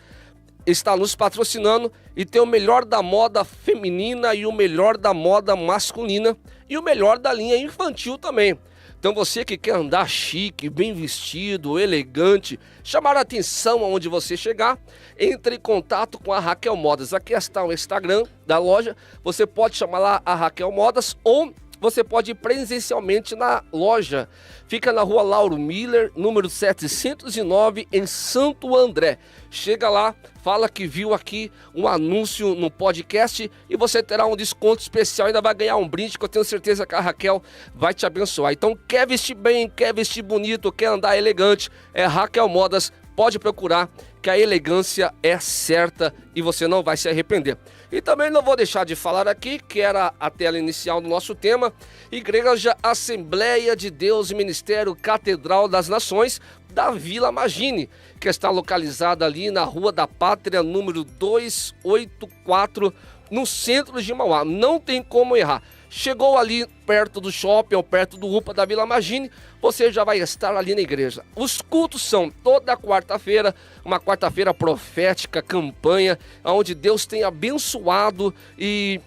está nos patrocinando e tem o melhor da moda feminina e o melhor da moda masculina e o melhor da linha infantil também. Então você que quer andar chique, bem vestido, elegante, chamar a atenção aonde você chegar, entre em contato com a Raquel Modas. Aqui está o Instagram da loja, você pode chamar lá a Raquel Modas ou você pode ir presencialmente na loja. Fica na rua Lauro Miller, número 709, em Santo André. Chega lá, fala que viu aqui um anúncio no podcast e você terá um desconto especial, ainda vai ganhar um brinde que eu tenho certeza que a Raquel vai te abençoar. Então, quer vestir bem, quer vestir bonito, quer andar elegante, é Raquel Modas, pode procurar que a elegância é certa e você não vai se arrepender. E também não vou deixar de falar aqui, que era a tela inicial do nosso tema, Igreja Assembleia de Deus e Ministério Catedral das Nações da Vila Magine, que está localizada ali na Rua da Pátria, número 284, no centro de Mauá. Não tem como errar. Chegou ali perto do shopping ou perto do UPA da Vila Magine, você já vai estar ali na igreja. Os cultos são toda quarta-feira, uma quarta-feira profética, campanha, onde Deus tem abençoado e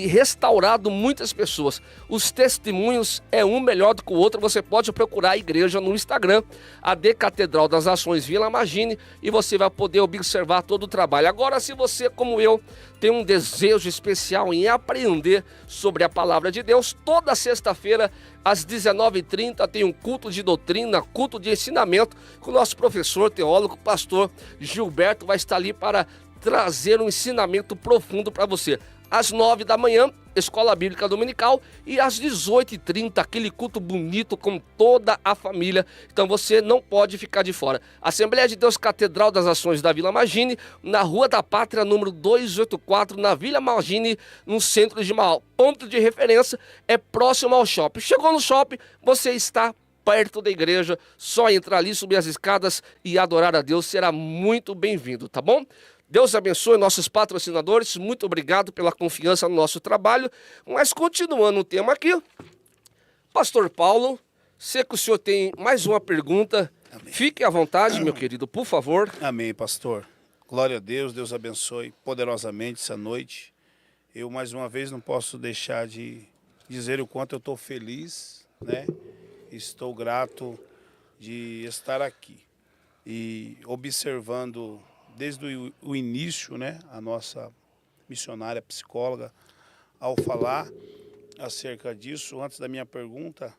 restaurado muitas pessoas. Os testemunhos é um melhor do que o outro. Você pode procurar a igreja no Instagram, AD Catedral das Nações Vila Magine, e você vai poder observar todo o trabalho. Agora, se você, como eu, tem um desejo especial em aprender sobre a palavra de Deus, toda sexta-feira, às 19h30, tem um culto de doutrina, culto de ensinamento, com o nosso professor, teólogo, pastor Gilberto, vai estar ali para trazer um ensinamento profundo para você. Às 9 da manhã, Escola Bíblica Dominical, e às 18h30, aquele culto bonito com toda a família. Então você não pode ficar de fora. Assembleia de Deus Catedral das Nações da Vila Magine, na Rua da Pátria, número 284, na Vila Magine, no centro de Mauá. Ponto de referência é próximo ao shopping. Chegou no shopping, você está perto da igreja, só entrar ali, subir as escadas e adorar a Deus, será muito bem-vindo, tá bom? Deus abençoe nossos patrocinadores, muito obrigado pela confiança no nosso trabalho. Mas continuando o tema aqui, Pastor Paulo, sei que o senhor tem mais uma pergunta. Amém. Fique à vontade, meu querido, por favor. Amém, pastor. Glória a Deus, Deus abençoe poderosamente essa noite. Eu, mais uma vez, não posso deixar de dizer o quanto eu estou feliz, né? Estou grato de estar aqui e observando desde o início, né, a nossa missionária psicóloga, ao falar acerca disso, antes da minha pergunta,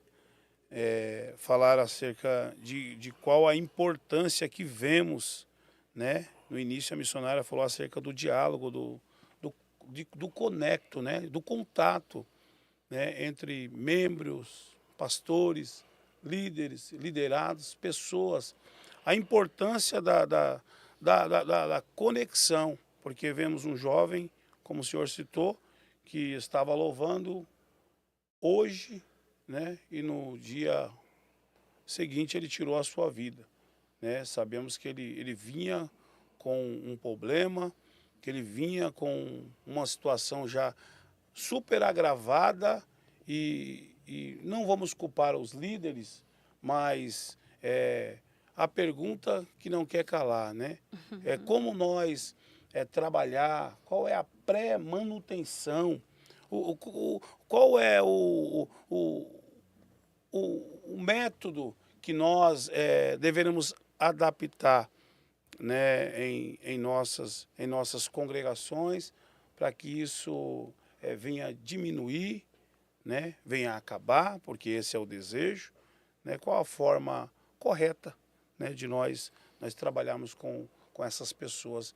falar acerca de qual a importância que vemos, né? No início a missionária falou acerca do diálogo, do conecto, né? Do contato, né? Entre membros, pastores, líderes, liderados, pessoas. A importância da conexão, porque vemos um jovem, como o senhor citou, que estava louvando hoje, né, e no dia seguinte ele tirou a sua vida, né? Sabemos que ele vinha com um problema, que ele vinha com uma situação já super agravada e não vamos culpar os líderes, mas a pergunta que não quer calar, né? É como nós trabalhar, qual é a pré-manutenção, qual é o método que nós deveremos adaptar, né, em nossas congregações, para que isso venha diminuir, né, venha acabar, porque esse é o desejo, né, qual a forma correta, né, de nós trabalharmos com essas pessoas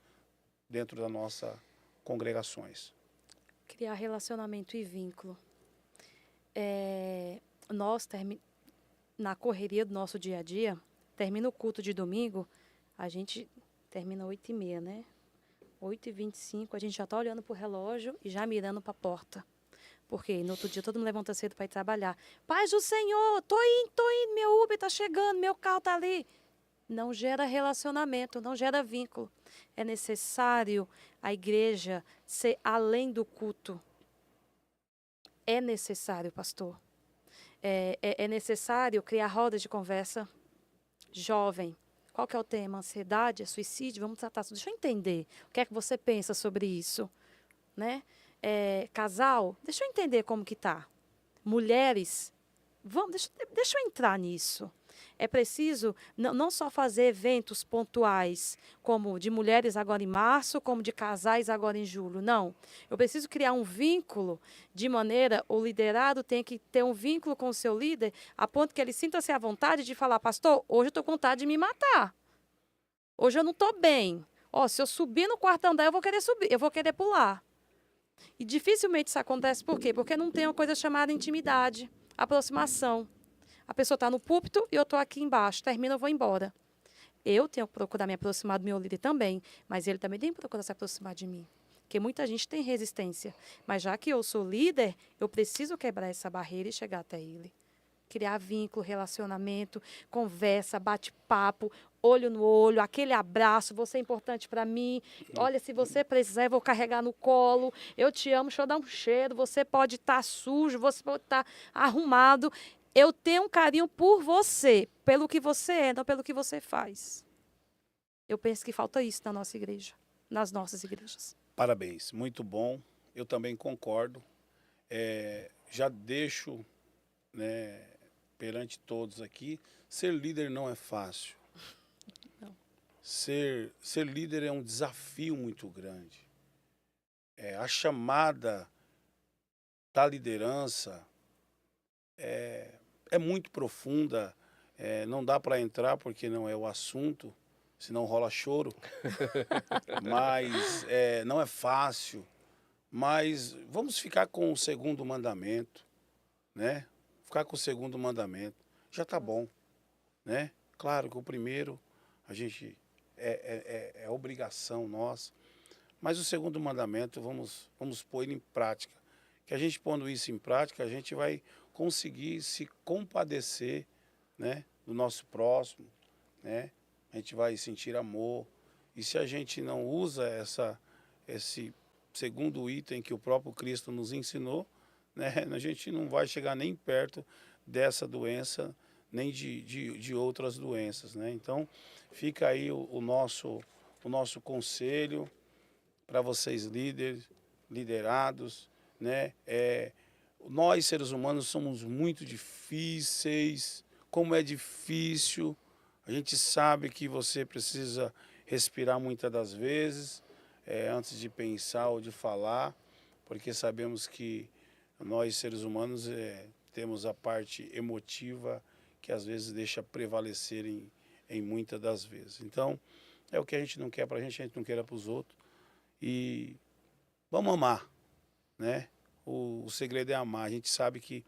dentro das nossas congregações. Criar relacionamento e vínculo. Nós, na correria do nosso dia a dia, termina o culto de domingo, a gente termina 8h30, né? 8h25, a gente já está olhando para o relógio e já mirando para a porta. Porque no outro dia todo mundo levanta cedo para ir trabalhar. Paz do Senhor, tô indo, meu Uber está chegando, meu carro está ali. Não gera relacionamento, não gera vínculo. É necessário a igreja ser além do culto. É necessário, pastor. É necessário criar rodas de conversa. Jovem, qual que é o tema? Ansiedade, é suicídio? Vamos tratar isso. Deixa eu entender. O que é que você pensa sobre isso? Né? Casal, deixa eu entender como que tá. Mulheres, deixa eu entrar nisso. É preciso não só fazer eventos pontuais, como de mulheres agora em março, como de casais agora em julho. Não. Eu preciso criar um vínculo de maneira, o liderado tem que ter um vínculo com o seu líder, a ponto que ele sinta-se à vontade de falar, pastor, hoje eu estou com vontade de me matar. Hoje eu não estou bem. Se eu subir no quarto andar, eu vou querer subir, eu vou querer pular. E dificilmente isso acontece, por quê? Porque não tem uma coisa chamada intimidade, aproximação. A pessoa está no púlpito e eu estou aqui embaixo. Termina, eu vou embora. Eu tenho que procurar me aproximar do meu líder também, mas ele também tem que procurar se aproximar de mim. Porque muita gente tem resistência. Mas já que eu sou líder, eu preciso quebrar essa barreira e chegar até ele. Criar vínculo, relacionamento, conversa, bate-papo, olho no olho, aquele abraço, você é importante para mim. Olha, se você precisar, eu vou carregar no colo. Eu te amo, deixa eu dar um cheiro. Você pode estar sujo, você pode estar arrumado. Eu tenho um carinho por você, pelo que você é, não pelo que você faz. Eu penso que falta isso na nossa igreja, nas nossas igrejas. Parabéns, muito bom. Eu também concordo. Já deixo, né, perante todos aqui, ser líder não é fácil. Não. Ser líder é um desafio muito grande. A chamada da liderança é muito profunda, não dá para entrar porque não é o assunto, senão rola choro, mas não é fácil. Mas vamos ficar com o segundo mandamento, né? Ficar com o segundo mandamento, já está bom, né? Claro que o primeiro, a gente é obrigação nossa, mas o segundo mandamento vamos pôr ele em prática. Que a gente pondo isso em prática, a gente vai conseguir se compadecer, né, do nosso próximo, né? A gente vai sentir amor. E se a gente não usa esse segundo item que o próprio Cristo nos ensinou, né, a gente não vai chegar nem perto dessa doença, nem de outras doenças, né? Então, fica aí o nosso conselho para vocês liderados, né? Nós, seres humanos, somos muito difíceis. Como é difícil, a gente sabe que você precisa respirar muitas das vezes, antes de pensar ou de falar, porque sabemos que nós, seres humanos, temos a parte emotiva que às vezes deixa prevalecer em muitas das vezes. Então, é o que a gente não quer para a gente não quer para os outros. E vamos amar, né? O segredo é amar. A gente sabe que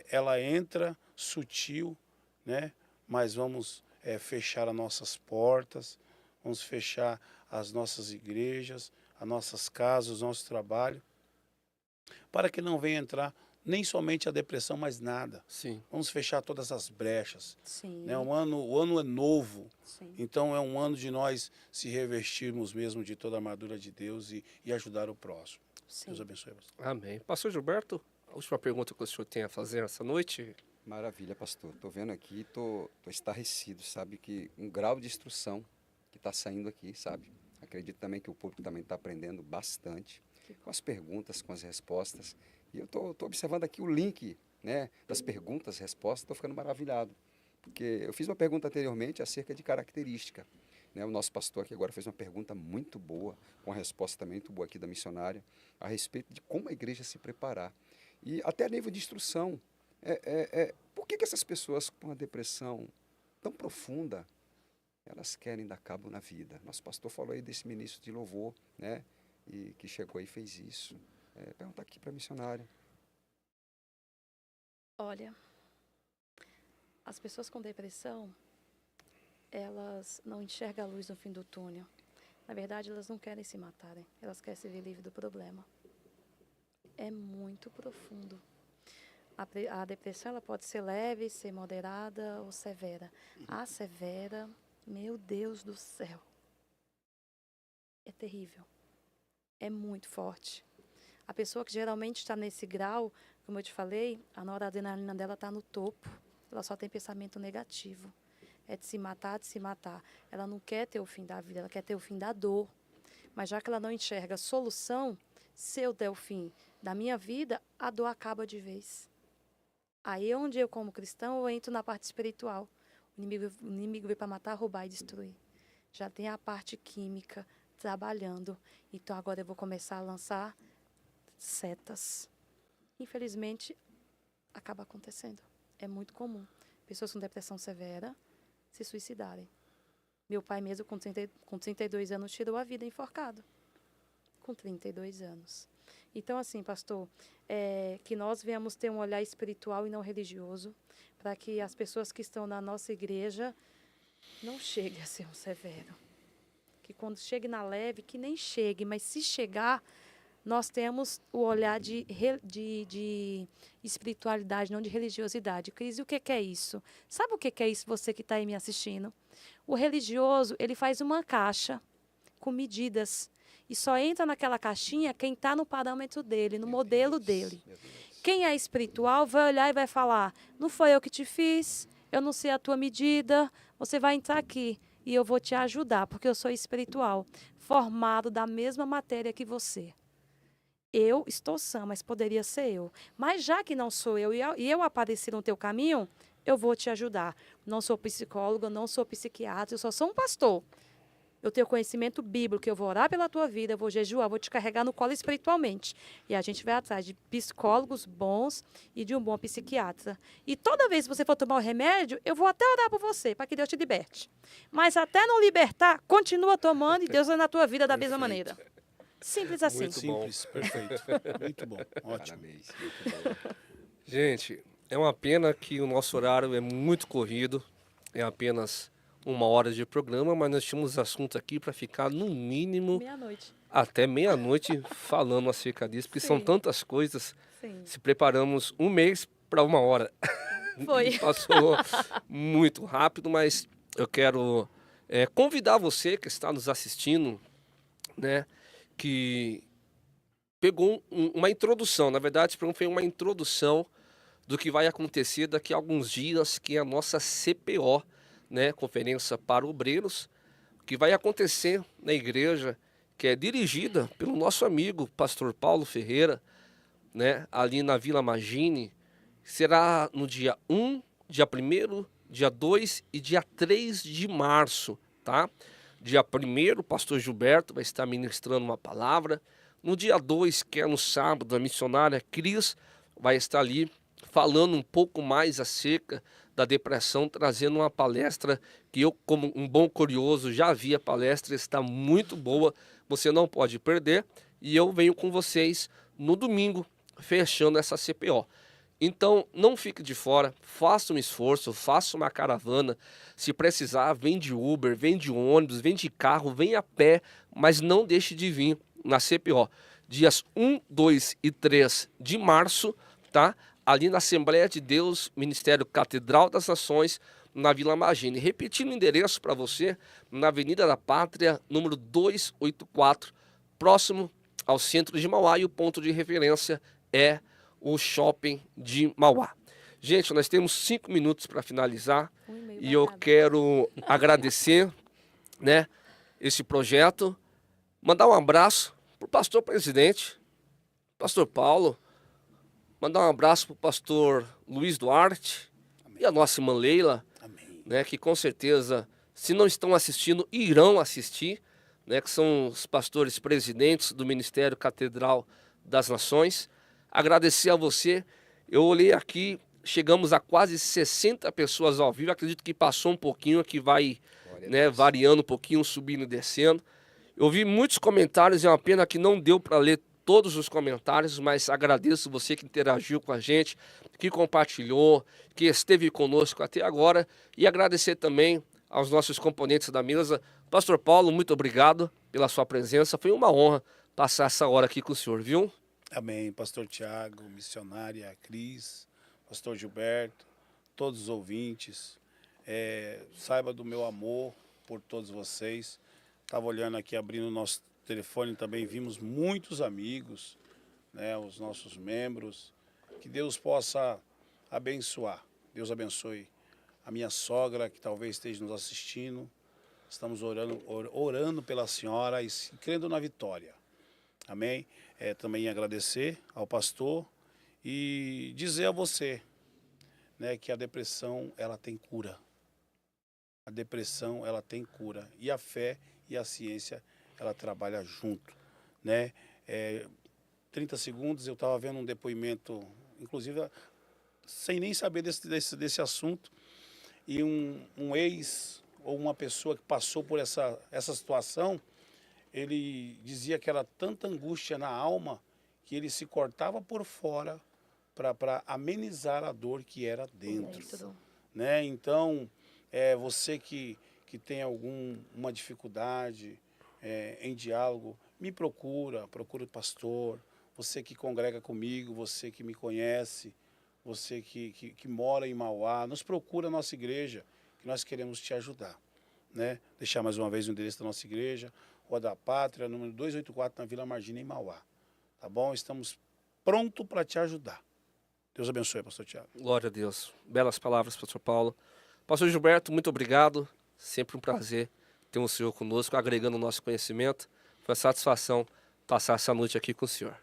ela entra sutil, né? Mas vamos fechar as nossas portas, vamos fechar as nossas igrejas, as nossas casas, os nossos trabalhos, para que não venha entrar nem somente a depressão, mas nada. Sim. Vamos fechar todas as brechas. Sim. Né? O ano é novo, Sim. então é um ano de nós se revestirmos mesmo de toda a armadura de Deus e ajudar o próximo. Sim. Deus abençoe você. Amém. Pastor Gilberto, a última pergunta que o senhor tem a fazer essa noite? Maravilha, pastor. Estou vendo aqui, estou estarrecido, sabe? Que um grau de instrução que está saindo aqui, sabe? Acredito também que o público também está aprendendo bastante com as perguntas, com as respostas. E eu estou observando aqui o link, né, das perguntas, respostas, estou ficando maravilhado. Porque eu fiz uma pergunta anteriormente acerca de característica. Né? O nosso pastor aqui agora fez uma pergunta muito boa, com a resposta também muito boa aqui da missionária, a respeito de como a igreja se preparar. E até a nível de instrução. Por que essas pessoas com a depressão tão profunda, elas querem dar cabo na vida? Nosso pastor falou aí desse ministro de louvor, né? E que chegou aí e fez isso. Perguntar aqui para a missionária. Olha, as pessoas com depressão, elas não enxergam a luz no fim do túnel. Na verdade, elas não querem se matarem, elas querem se ver livre do problema. É muito profundo. A depressão ela pode ser leve, ser moderada ou severa. A severa, meu Deus do céu, é terrível. É muito forte. A pessoa que geralmente está nesse grau, como eu te falei, a noradrenalina dela está no topo. Ela só tem pensamento negativo. É de se matar, de se matar. Ela não quer ter o fim da vida, ela quer ter o fim da dor. Mas já que ela não enxerga solução, se eu der o fim da minha vida, a dor acaba de vez. Aí onde eu, como cristão, eu entro na parte espiritual. O inimigo veio para matar, roubar e destruir. Já tem a parte química trabalhando. Então agora eu vou começar a lançar setas. Infelizmente, acaba acontecendo. É muito comum. Pessoas com depressão severa se suicidarem. Meu pai mesmo, com 32 anos, tirou a vida enforcado. Com 32 anos. Então, assim, pastor, que nós venhamos ter um olhar espiritual e não religioso, para que as pessoas que estão na nossa igreja não cheguem a ser um severo. Que quando chegue na leve, que nem chegue, mas se chegar, nós temos o olhar de espiritualidade, não de religiosidade. Cris, e o que é isso? Sabe o que é isso, você que está aí me assistindo? O religioso, ele faz uma caixa com medidas. E só entra naquela caixinha quem está no parâmetro dele, no modelo dele. Quem é espiritual vai olhar e vai falar, não foi eu que te fiz, eu não sei a tua medida, você vai entrar aqui e eu vou te ajudar, porque eu sou espiritual, formado da mesma matéria que você. Eu estou sã, mas poderia ser eu. Mas já que não sou eu e eu apareci no teu caminho, eu vou te ajudar. Não sou psicóloga, não sou psiquiatra, eu só sou um pastor. Eu tenho conhecimento bíblico, eu vou orar pela tua vida, eu vou jejuar, vou te carregar no colo espiritualmente. E a gente vai atrás de psicólogos bons e de um bom psiquiatra. E toda vez que você for tomar o remédio, eu vou até orar por você, para que Deus te liberte. Mas até não libertar, continua tomando e Deus vai na tua vida da mesma maneira. Simples assim. Muito bom. Simples, perfeito. Muito bom, ótimo. Parabéns. Muito bom. Gente, é uma pena que o nosso horário é muito corrido, é apenas 1 hora de programa, mas nós tínhamos assunto aqui para ficar no mínimo Meia-noite. até meia-noite falando acerca disso, porque são Sim. tantas coisas. Sim. Se preparamos 1 mês para 1 hora. Foi. Passou muito rápido, mas eu quero convidar você que está nos assistindo, né, que pegou uma introdução, na verdade foi uma introdução do que vai acontecer daqui a alguns dias, que é a nossa CPO, né, Conferência para Obreiros, que vai acontecer na igreja, que é dirigida pelo nosso amigo pastor Paulo Ferreira, né, ali na Vila Magine. Será no dia 1, dia 1º, dia 2 e dia 3 de março, tá? Dia 1º, o pastor Gilberto vai estar ministrando uma palavra. No dia 2, que é no sábado, a missionária Cris vai estar ali falando um pouco mais acerca da depressão, trazendo uma palestra que eu, como um bom curioso, já vi a palestra, está muito boa, você não pode perder. E eu venho com vocês no domingo, fechando essa CPO. Então, não fique de fora, faça um esforço, faça uma caravana. Se precisar, vem de Uber, vem de ônibus, vem de carro, vem a pé, mas não deixe de vir na CPO. Dias 1, 2 e 3 de março, tá? Ali na Assembleia de Deus, Ministério Catedral das Nações, na Vila Magine. Repetindo o endereço para você, na Avenida da Pátria, número 284, próximo ao centro de Mauá, e o ponto de referência é o shopping de Mauá. Gente, nós temos 5 minutos para finalizar e eu quero agradecer, né, esse projeto, mandar um abraço para o pastor presidente, pastor Paulo, Mandar um abraço para o pastor Luiz Duarte e a nossa irmã Leila, Amém. né, que com certeza, se não estão assistindo, irão assistir, né, que são os pastores presidentes do Ministério Catedral das Nações. Agradecer a você. Eu olhei aqui, chegamos a quase 60 pessoas ao vivo. Acredito que passou um pouquinho, que vai, Glória a né, Deus. variando um pouquinho, subindo e descendo. Eu vi muitos comentários, é uma pena que não deu para ler todos os comentários, mas agradeço você que interagiu com a gente, que compartilhou, que esteve conosco até agora, e agradecer também aos nossos componentes da mesa. Pastor Paulo, muito obrigado pela sua presença, foi uma honra passar essa hora aqui com o senhor, viu? Amém. Pastor Tiago, missionária Cris, pastor Gilberto, todos os ouvintes, saiba do meu amor por todos vocês. Estava olhando aqui, abrindo o nosso telefone também, vimos muitos amigos, né, os nossos membros. Que Deus possa abençoar. Deus abençoe a minha sogra, que talvez esteja nos assistindo. Estamos orando pela senhora e crendo na vitória. Amém? Também agradecer ao pastor e dizer a você, né, que a depressão ela tem cura. A depressão ela tem cura. E a fé e a ciência ela trabalha junto, né? 30 segundos eu estava vendo um depoimento, inclusive sem nem saber desse assunto, e um ex ou uma pessoa que passou por essa situação, ele dizia que era tanta angústia na alma que ele se cortava por fora para amenizar a dor que era dentro, né? Então, você que tem alguma dificuldade em diálogo, me procura o pastor, você que congrega comigo, você que me conhece, você que mora em Mauá, nos procura a nossa igreja, que nós queremos te ajudar, né? Deixar mais uma vez o endereço da nossa igreja, Rua da Pátria, número 284, na Vila Margina, em Mauá. Tá bom? Estamos prontos para te ajudar. Deus abençoe, pastor Tiago. Glória a Deus. Belas palavras, pastor Paulo. Pastor Gilberto, muito obrigado. Sempre um prazer ter o senhor conosco, agregando o nosso conhecimento. Foi uma satisfação passar essa noite aqui com o senhor.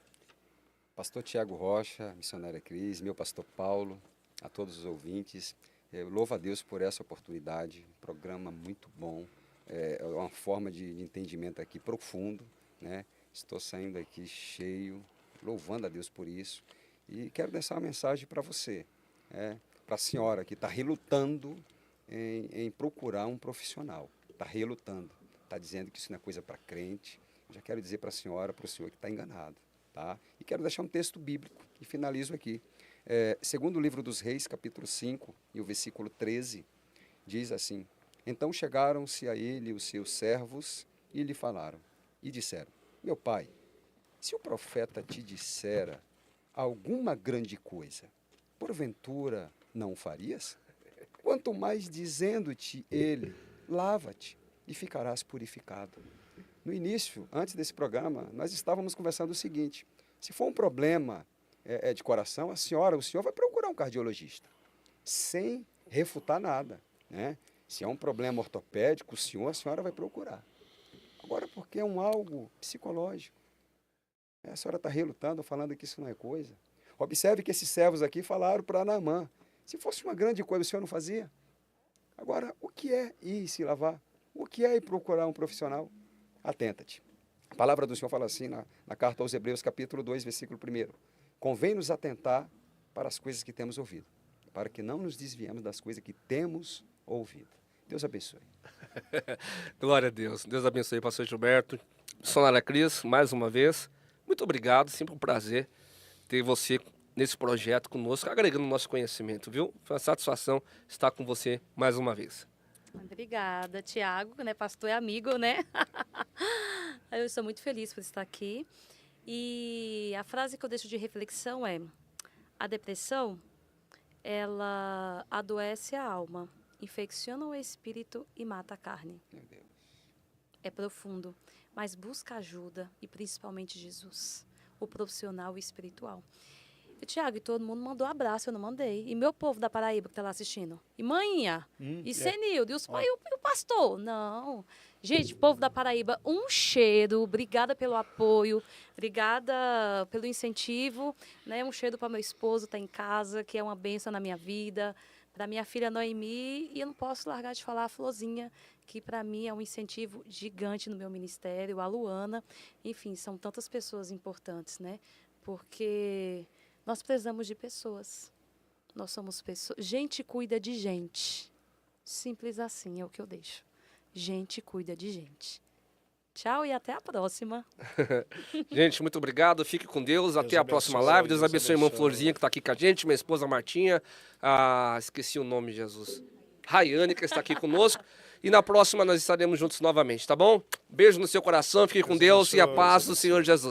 Pastor Tiago Rocha, missionária Cris, meu pastor Paulo, a todos os ouvintes, eu louvo a Deus por essa oportunidade, programa muito bom, é uma forma de entendimento aqui profundo, né? Estou saindo aqui cheio, louvando a Deus por isso, e quero deixar uma mensagem para você, para a senhora que está relutando em procurar um profissional, está relutando, está dizendo que isso não é coisa para crente. Eu já quero dizer para a senhora, para o senhor que está enganado. Tá? E quero deixar um texto bíblico e finalizo aqui. Segundo o livro dos Reis, capítulo 5, e o versículo 13, diz assim: Então chegaram-se a ele os seus servos e lhe falaram, e disseram: Meu pai, se o profeta te dissera alguma grande coisa, porventura não o farias? Quanto mais dizendo-te ele, lava-te e ficarás purificado. No início, antes desse programa, nós estávamos conversando o seguinte: se for um problema de coração, o senhor vai procurar um cardiologista, sem refutar nada, né? Se é um problema ortopédico, a senhora vai procurar. Agora, porque é algo psicológico, a senhora está relutando, falando que isso não é coisa. Observe que esses servos aqui falaram para Naamã: se fosse uma grande coisa, o senhor não fazia? Agora, o que é ir se lavar? O que é ir procurar um profissional? Atenta-te. A palavra do Senhor fala assim na carta aos Hebreus, capítulo 2, versículo 1. Convém-nos atentar para as coisas que temos ouvido, para que não nos desviemos das coisas que temos ouvido. Deus abençoe. Glória a Deus. Deus abençoe, pastor Gilberto. Missionária Cris, mais uma vez, muito obrigado. Sempre um prazer ter você nesse projeto conosco, agregando o nosso conhecimento, viu? Foi uma satisfação estar com você mais uma vez. Obrigada, Tiago, né? Pastor é amigo, né? Eu estou muito feliz por estar aqui. E a frase que eu deixo de reflexão é: a depressão, ela adoece a alma, infecciona o espírito e mata a carne. Meu Deus. É profundo, mas busca ajuda e principalmente Jesus, o profissional espiritual. E, Tiago, e todo mundo mandou abraço, eu não mandei. E meu povo da Paraíba que tá lá assistindo? E manhinha? E Senildo? E os pai, e o pastor? Não. Gente, povo da Paraíba, um cheiro. Obrigada pelo apoio, obrigada pelo incentivo, né? Um cheiro para meu esposo estar em casa, que é uma bênção na minha vida, para minha filha Noemi, e eu não posso largar de falar a Florzinha, que para mim é um incentivo gigante no meu ministério, a Luana. Enfim, são tantas pessoas importantes, né? Porque nós precisamos de pessoas. Nós somos pessoas. Gente cuida de gente. Simples assim é o que eu deixo. Gente cuida de gente. Tchau e até a próxima. Gente, muito obrigado. Fique com Deus. Até a próxima abençoe, live. Deus Deus abençoe a irmã abençoe. Florzinha que está aqui com a gente, minha esposa Martinha. Esqueci o nome, Jesus. Rayane, que está aqui conosco. E na próxima nós estaremos juntos novamente, tá bom? Beijo no seu coração. Fique com Deus Deus e a abençoe, paz Deus do Senhor Jesus.